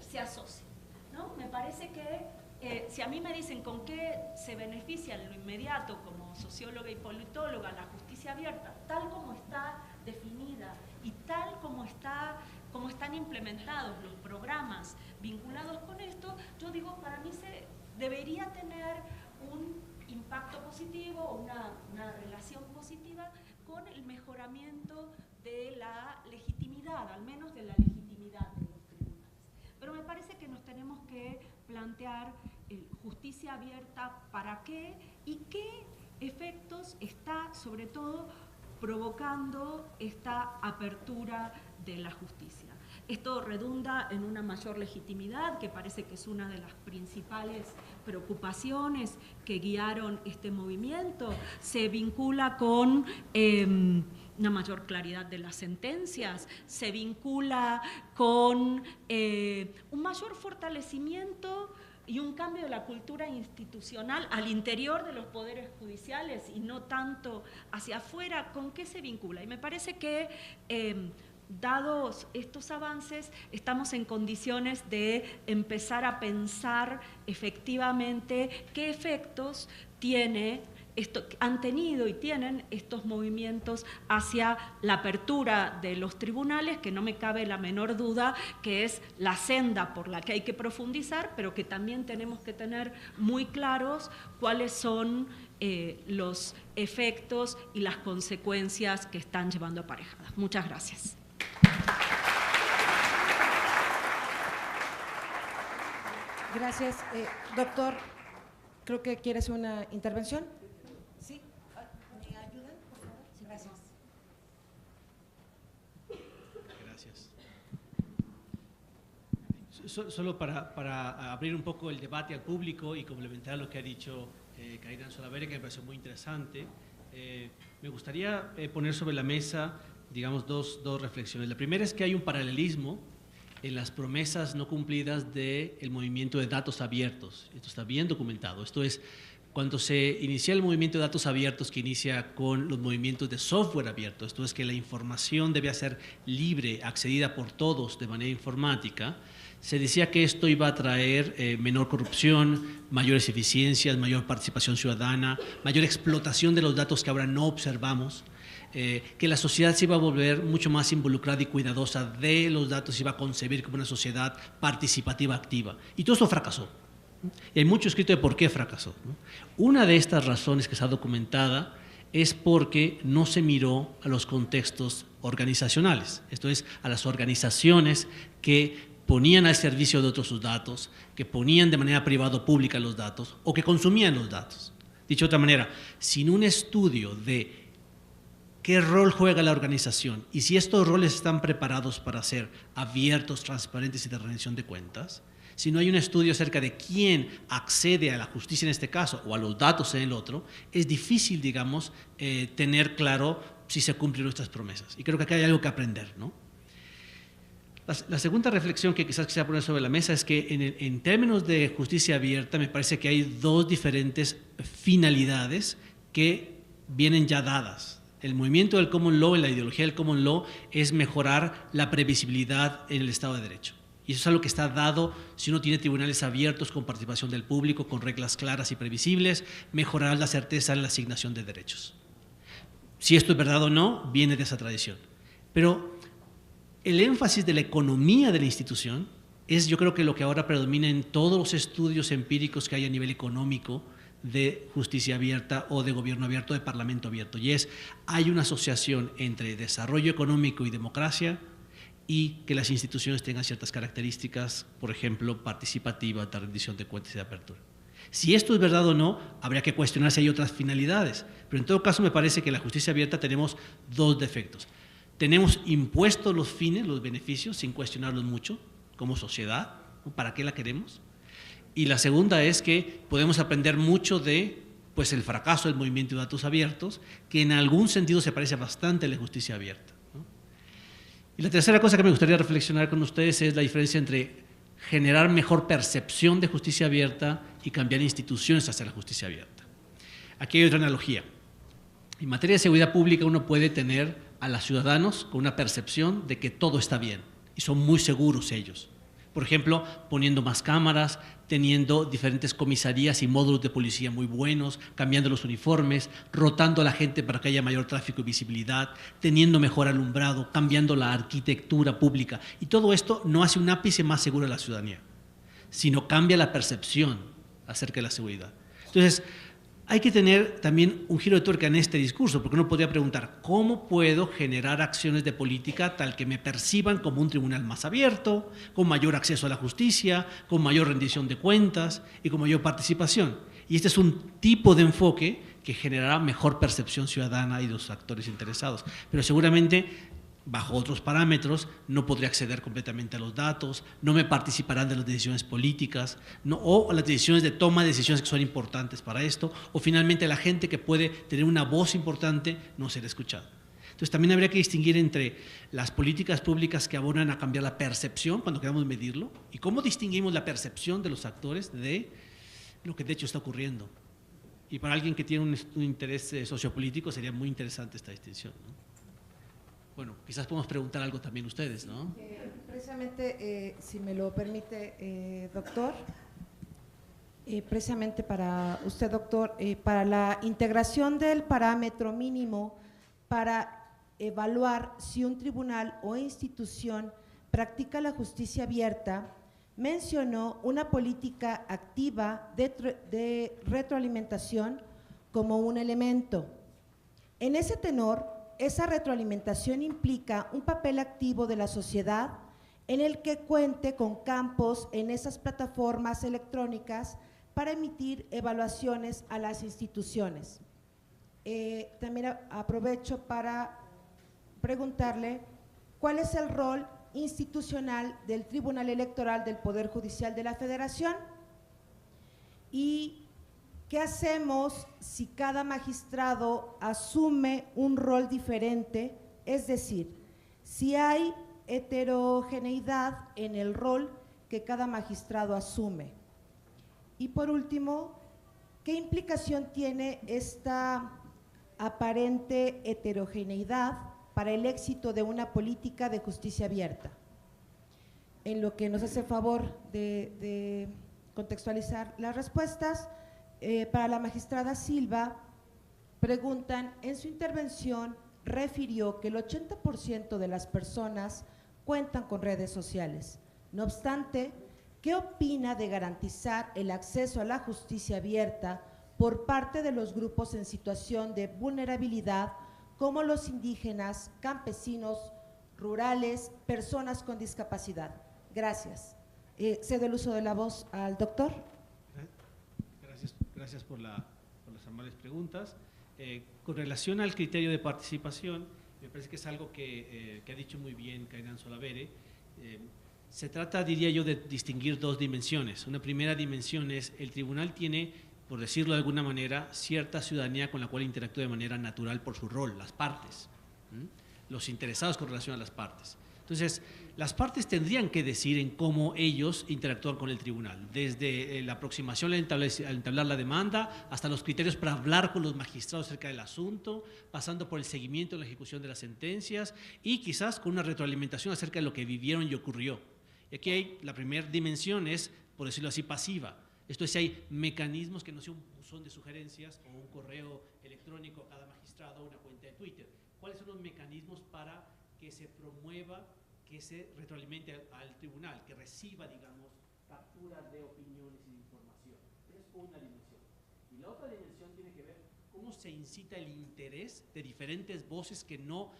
[SPEAKER 5] se asocia? ¿No? Me parece que si a mí me dicen con qué se beneficia en lo inmediato como socióloga y politóloga la justicia abierta, tal como está definida y tal como están implementados los programas vinculados con esto, yo digo, para mí se debería tener un impacto positivo, una relación positiva con el mejoramiento de la legitimidad, al menos de la legitimidad de los tribunales. Pero me parece que nos tenemos que plantear justicia abierta, ¿para qué? Y qué efectos está, sobre todo, provocando esta apertura de la justicia. Esto redunda en una mayor legitimidad, que parece que es una de las principales preocupaciones que guiaron este movimiento. Se vincula con una mayor claridad de las sentencias, se vincula con un mayor fortalecimiento y un cambio de la cultura institucional al interior de los poderes judiciales y no tanto hacia afuera. ¿Con qué se vincula? Y me parece que dados estos avances, estamos en condiciones de empezar a pensar efectivamente qué efectos han tenido y tienen estos movimientos hacia la apertura de los tribunales, que no me cabe la menor duda que es la senda por la que hay que profundizar, pero que también tenemos que tener muy claros cuáles son los efectos y las consecuencias que están llevando aparejadas. Muchas gracias.
[SPEAKER 2] Gracias. Doctor, creo que quieres una intervención. ¿Sí? ¿Me ayudan, por favor? Sí, gracias.
[SPEAKER 3] Gracias. Solo para abrir un poco el debate al público y complementar lo que ha dicho Karina Solaberry, que me pareció muy interesante. Me gustaría poner sobre la mesa, digamos, dos reflexiones. La primera es que hay un paralelismo en las promesas no cumplidas del movimiento de datos abiertos. Esto está bien documentado. Esto es, cuando se inicia el movimiento de datos abiertos, que inicia con los movimientos de software abierto, esto es que la información debe ser libre, accedida por todos de manera informática, se decía que esto iba a traer menor corrupción, mayores eficiencias, mayor participación ciudadana, mayor explotación de los datos que ahora no observamos, que la sociedad se iba a volver mucho más involucrada y cuidadosa de los datos, se iba a concebir como una sociedad participativa activa. Y todo esto fracasó. Y hay mucho escrito de por qué fracasó, ¿no? Una de estas razones que está documentada es porque no se miró a los contextos organizacionales, esto es, a las organizaciones que ponían al servicio de otros sus datos, que ponían de manera privada o pública los datos o que consumían los datos. Dicho de otra manera, sin un estudio de qué rol juega la organización y si estos roles están preparados para ser abiertos, transparentes y de rendición de cuentas, si no hay un estudio acerca de quién accede a la justicia en este caso o a los datos en el otro, es difícil, digamos, tener claro si se cumplen nuestras promesas. Y creo que acá hay algo que aprender, ¿no? La segunda reflexión que quizás quisiera poner sobre la mesa es que en términos de justicia abierta me parece que hay dos diferentes finalidades que vienen ya dadas. El movimiento del common law, en la ideología del common law, es mejorar la previsibilidad en el Estado de Derecho. Y eso es algo que está dado si uno tiene tribunales abiertos con participación del público, con reglas claras y previsibles, mejorar la certeza en la asignación de derechos. Si esto es verdad o no, viene de esa tradición. Pero el énfasis de la economía de la institución es, yo creo que lo que ahora predomina en todos los estudios empíricos que hay a nivel económico de justicia abierta o de gobierno abierto, de parlamento abierto. Y es, hay una asociación entre desarrollo económico y democracia y que las instituciones tengan ciertas características, por ejemplo, participativa, de rendición de cuentas y de apertura. Si esto es verdad o no, habría que cuestionar si hay otras finalidades. Pero en todo caso me parece que en la justicia abierta tenemos dos defectos. Tenemos impuestos los fines, los beneficios, sin cuestionarlos mucho, como sociedad, ¿para qué la queremos? Y la segunda es que podemos aprender mucho de pues, el fracaso del movimiento de datos abiertos, que en algún sentido se parece bastante a la justicia abierta, ¿no? Y la tercera cosa que me gustaría reflexionar con ustedes es la diferencia entre generar mejor percepción de justicia abierta y cambiar instituciones hacia la justicia abierta. Aquí hay otra analogía. En materia de seguridad pública uno puede tener a los ciudadanos con una percepción de que todo está bien y son muy seguros ellos. Por ejemplo, poniendo más cámaras, teniendo diferentes comisarías y módulos de policía muy buenos, cambiando los uniformes, rotando a la gente para que haya mayor tráfico y visibilidad, teniendo mejor alumbrado, cambiando la arquitectura pública. Y todo esto no hace un ápice más seguro a la ciudadanía, sino cambia la percepción acerca de la seguridad. Entonces, hay que tener también un giro de tuerca en este discurso, porque uno podría preguntar, ¿cómo puedo generar acciones de política tal que me perciban como un tribunal más abierto, con mayor acceso a la justicia, con mayor rendición de cuentas y con mayor participación? Y este es un tipo de enfoque que generará mejor percepción ciudadana y de los actores interesados. Pero seguramente, bajo otros parámetros, no podré acceder completamente a los datos, no me participarán de las decisiones políticas, o las decisiones de toma de decisiones que son importantes para esto, o finalmente la gente que puede tener una voz importante no será escuchada. Entonces también habría que distinguir entre las políticas públicas que abonan a cambiar la percepción cuando queramos medirlo, y cómo distinguimos la percepción de los actores de lo que de hecho está ocurriendo. Y para alguien que tiene un interés sociopolítico sería muy interesante esta distinción, ¿no? Bueno, quizás podemos preguntar algo también ustedes, ¿no?
[SPEAKER 2] Precisamente, si me lo permite, doctor, precisamente para usted, doctor, para la integración del parámetro mínimo para evaluar si un tribunal o institución practica la justicia abierta, mencionó una política activa de retroalimentación como un elemento. En ese tenor, esa retroalimentación implica un papel activo de la sociedad en el que cuente con campos en esas plataformas electrónicas para emitir evaluaciones a las instituciones. También aprovecho para preguntarle cuál es el rol institucional del Tribunal Electoral del Poder Judicial de la Federación y ¿qué hacemos si cada magistrado asume un rol diferente? Es decir, si hay heterogeneidad en el rol que cada magistrado asume. Y por último, ¿qué implicación tiene esta aparente heterogeneidad para el éxito de una política de justicia abierta? En lo que nos hace favor de contextualizar las respuestas, para la magistrada Silva, preguntan, en su intervención refirió que el 80% de las personas cuentan con redes sociales. No obstante, ¿qué opina de garantizar el acceso a la justicia abierta por parte de los grupos en situación de vulnerabilidad, como los indígenas, campesinos, rurales, personas con discapacidad? Gracias. Cedo el uso de la voz al doctor.
[SPEAKER 3] Gracias por las amables preguntas. Con relación al criterio de participación, me parece que es algo que ha dicho muy bien Kainan Solavere. Se trata, diría yo, de distinguir dos dimensiones. Una primera dimensión es el tribunal tiene, por decirlo de alguna manera, cierta ciudadanía con la cual interactúa de manera natural por su rol, las partes, los interesados con relación a las partes. Entonces, las partes tendrían que decir en cómo ellos interactúan con el tribunal, desde la aproximación al entablar la demanda hasta los criterios para hablar con los magistrados acerca del asunto, pasando por el seguimiento de la ejecución de las sentencias y quizás con una retroalimentación acerca de lo que vivieron y ocurrió. Y aquí hay, la primera dimensión es, por decirlo así, pasiva. Esto es, si hay mecanismos que no sea un buzón de sugerencias o un correo electrónico a cada magistrado o una cuenta de Twitter. ¿Cuáles son los mecanismos para que se promueva, que se retroalimente al tribunal, que reciba, digamos, capturas de opiniones y de información? Esa es una dimensión. Y la otra dimensión tiene que ver cómo se incita el interés de diferentes voces que no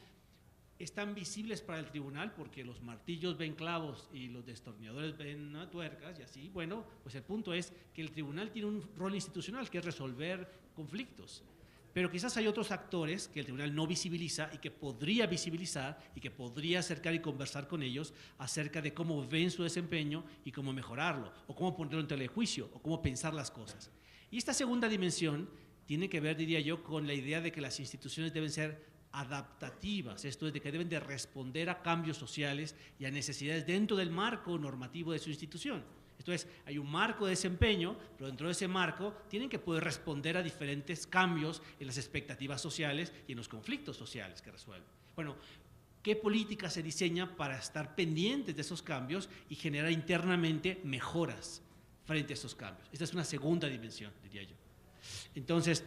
[SPEAKER 3] están visibles para el tribunal, porque los martillos ven clavos y los destornilladores ven tuercas y así. Bueno, pues el punto es que el tribunal tiene un rol institucional, que es resolver conflictos. Pero quizás hay otros actores que el tribunal no visibiliza y que podría visibilizar y que podría acercar y conversar con ellos acerca de cómo ven su desempeño y cómo mejorarlo, o cómo ponerlo en telejuicio, o cómo pensar las cosas. Y esta segunda dimensión tiene que ver, diría yo, con la idea de que las instituciones deben ser adaptativas, esto es, de que deben de responder a cambios sociales y a necesidades dentro del marco normativo de su institución. Esto es, hay un marco de desempeño, pero dentro de ese marco tienen que poder responder a diferentes cambios en las expectativas sociales y en los conflictos sociales que resuelven. Bueno, ¿qué política se diseña para estar pendientes de esos cambios y generar internamente mejoras frente a esos cambios? Esta es una segunda dimensión, diría yo. Entonces,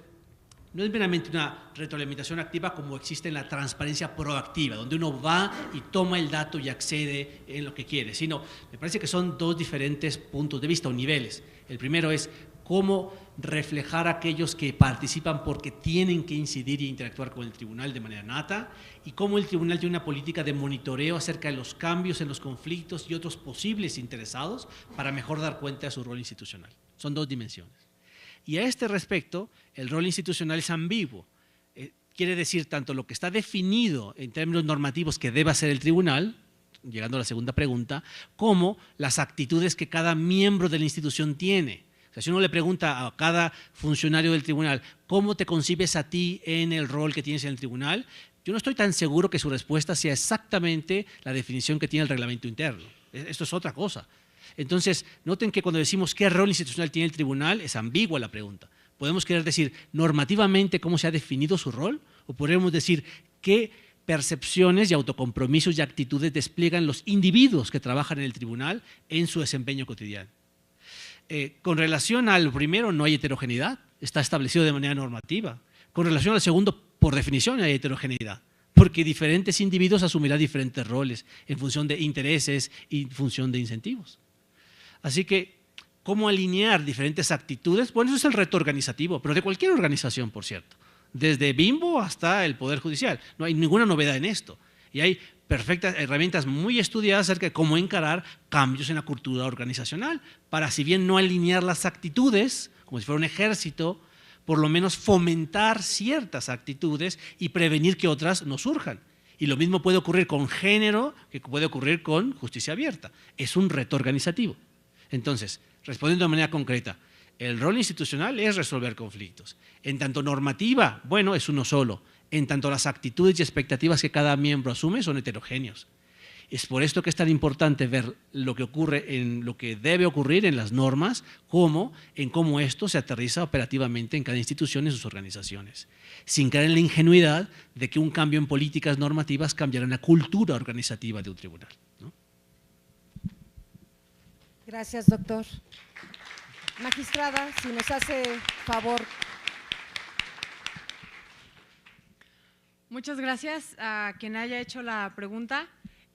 [SPEAKER 3] no es meramente una retroalimentación activa como existe en la transparencia proactiva, donde uno va y toma el dato y accede en lo que quiere, sino me parece que son dos diferentes puntos de vista o niveles. El primero es cómo reflejar a aquellos que participan porque tienen que incidir e interactuar con el tribunal de manera nata, y cómo el tribunal tiene una política de monitoreo acerca de los cambios en los conflictos y otros posibles interesados para mejor dar cuenta de su rol institucional. Son dos dimensiones. Y a este respecto, el rol institucional es ambiguo. Quiere decir tanto lo que está definido en términos normativos que debe hacer el tribunal, llegando a la segunda pregunta, como las actitudes que cada miembro de la institución tiene. O sea, si uno le pregunta a cada funcionario del tribunal, ¿cómo te concibes a ti en el rol que tienes en el tribunal? Yo no estoy tan seguro que su respuesta sea exactamente la definición que tiene el reglamento interno. Esto es otra cosa. Entonces, noten que cuando decimos qué rol institucional tiene el tribunal, es ambigua la pregunta. Podemos querer decir normativamente cómo se ha definido su rol, o podemos decir qué percepciones y autocompromisos y actitudes despliegan los individuos que trabajan en el tribunal en su desempeño cotidiano. Con relación al primero, no hay heterogeneidad, está establecido de manera normativa. Con relación al segundo, por definición hay heterogeneidad, porque diferentes individuos asumirán diferentes roles en función de intereses y en función de incentivos. Así que, ¿cómo alinear diferentes actitudes? Bueno, eso es el reto organizativo, pero de cualquier organización, por cierto, desde Bimbo hasta el Poder Judicial. No hay ninguna novedad en esto. Y hay perfectas herramientas muy estudiadas acerca de cómo encarar cambios en la cultura organizacional, para, si bien no alinear las actitudes, como si fuera un ejército, por lo menos fomentar ciertas actitudes y prevenir que otras no surjan. Y lo mismo puede ocurrir con género, que puede ocurrir con justicia abierta. Es un reto organizativo. Entonces, respondiendo de manera concreta, El rol institucional es resolver conflictos. En tanto normativa, bueno, es uno solo. En tanto las actitudes y expectativas que cada miembro asume son heterogéneos. Es por esto que es tan importante ver lo que ocurre en lo que debe ocurrir en las normas, como en cómo esto se aterriza operativamente en cada institución y sus organizaciones, sin caer en la ingenuidad de que un cambio en políticas normativas cambiará la cultura organizativa de un tribunal, ¿no?
[SPEAKER 2] Gracias, doctor. Magistrada, si nos hace favor.
[SPEAKER 4] Muchas gracias a quien haya hecho la pregunta.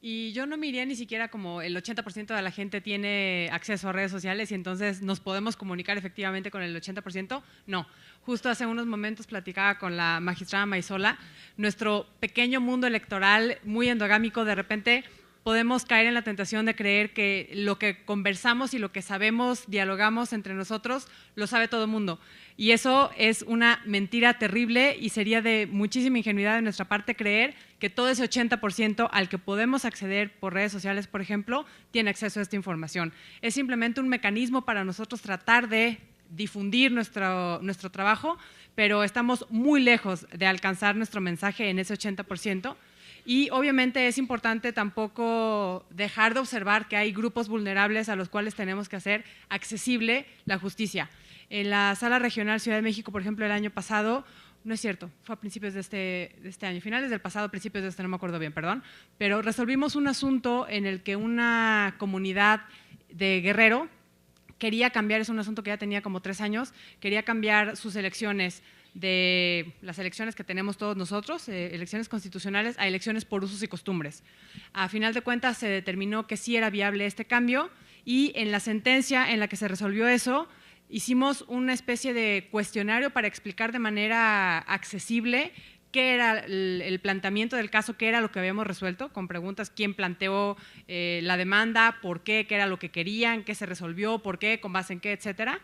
[SPEAKER 4] Y yo no me iría ni siquiera como el 80% de la gente tiene acceso a redes sociales y entonces nos podemos comunicar efectivamente con el 80%. No, justo hace unos momentos platicaba con la magistrada Maisola, nuestro pequeño mundo electoral muy endogámico, de repente podemos caer en la tentación de creer que lo que conversamos y lo que sabemos, dialogamos entre nosotros, lo sabe todo el mundo. Y eso es una mentira terrible y sería de muchísima ingenuidad de nuestra parte creer que todo ese 80% al que podemos acceder por redes sociales, por ejemplo, tiene acceso a esta información. Es simplemente un mecanismo para nosotros tratar de difundir nuestro trabajo, pero estamos muy lejos de alcanzar nuestro mensaje en ese 80%. Y obviamente es importante tampoco dejar de observar que hay grupos vulnerables a los cuales tenemos que hacer accesible la justicia. En la Sala Regional Ciudad de México, por ejemplo, el año pasado, no es cierto, fue a principios de este año, finales del pasado, principios de este, no me acuerdo bien, perdón, pero resolvimos un asunto en el que una comunidad de Guerrero quería cambiar, es un asunto que ya tenía como 3 años, quería cambiar sus elecciones de las elecciones que tenemos todos nosotros, elecciones constitucionales, a elecciones por usos y costumbres. A final de cuentas se determinó que sí era viable este cambio y en la sentencia en la que se resolvió eso, hicimos una especie de cuestionario para explicar de manera accesible qué era el planteamiento del caso, qué era lo que habíamos resuelto, con preguntas, quién planteó la demanda, por qué era lo que querían, qué se resolvió, por qué, con base en qué, etcétera.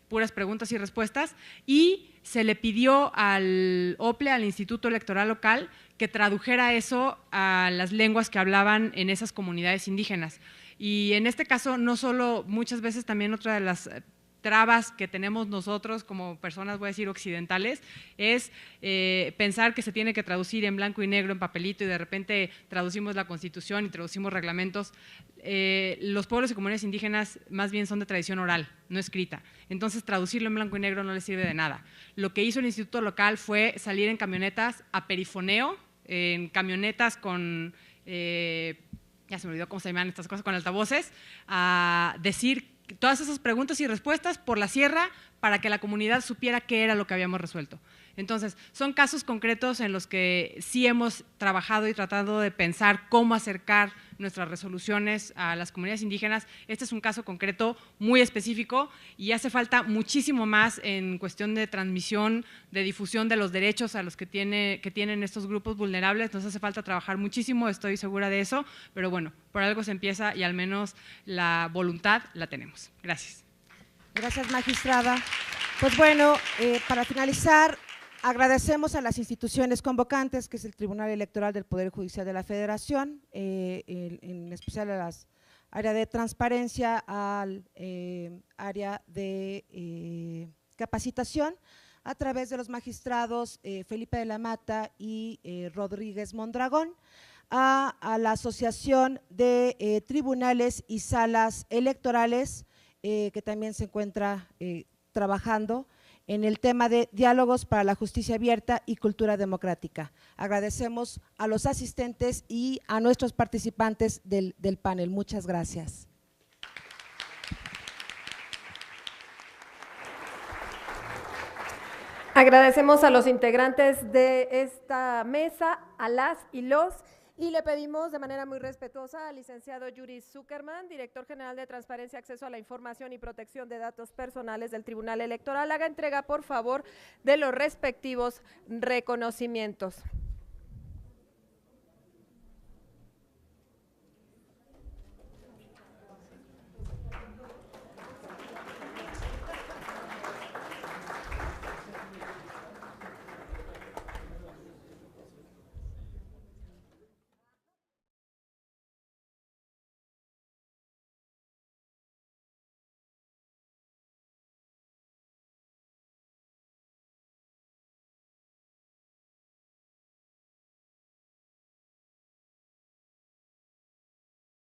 [SPEAKER 4] Puras preguntas y respuestas, y se le pidió al OPLE, al Instituto Electoral Local, que tradujera eso a las lenguas que hablaban en esas comunidades indígenas. Y en este caso, no solo, muchas veces también otra de las trabas que tenemos nosotros como personas, voy a decir, occidentales, es pensar que se tiene que traducir en blanco y negro, en papelito, y de repente traducimos la Constitución y traducimos reglamentos. Los pueblos y comunidades indígenas más bien son de tradición oral, no escrita. Entonces, traducirlo en blanco y negro no les sirve de nada. Lo que hizo el Instituto Local fue salir en camionetas a perifoneo, en camionetas con, ya se me olvidó cómo se llaman estas cosas, con altavoces, a decir todas esas preguntas y respuestas por la sierra para que la comunidad supiera qué era lo que habíamos resuelto. Entonces, son casos concretos en los que sí hemos trabajado y tratado de pensar cómo acercar nuestras resoluciones a las comunidades indígenas. Este es un caso concreto muy específico y hace falta muchísimo más en cuestión de transmisión, de difusión de los derechos a los que tienen estos grupos vulnerables. Nos hace falta trabajar muchísimo, estoy segura de eso, pero bueno, por algo se empieza y al menos la voluntad la tenemos. Gracias.
[SPEAKER 2] Gracias, magistrada. Pues bueno, para finalizar, agradecemos a las instituciones convocantes, que es el Tribunal Electoral del Poder Judicial de la Federación, en especial a las área de transparencia, al área de capacitación, a través de los magistrados Felipe de la Mata y Rodríguez Mondragón, a la Asociación de Tribunales y Salas Electorales, que también se encuentra trabajando en el tema de diálogos para la justicia abierta y cultura democrática. Agradecemos a los asistentes y a nuestros participantes del panel. Muchas gracias.
[SPEAKER 1] Agradecemos a los integrantes de esta mesa, a las y los, y le pedimos de manera muy respetuosa al licenciado Yuri Zuckerman, director general de Transparencia, Acceso a la Información y Protección de Datos Personales del Tribunal Electoral, haga entrega, por favor, de los respectivos reconocimientos.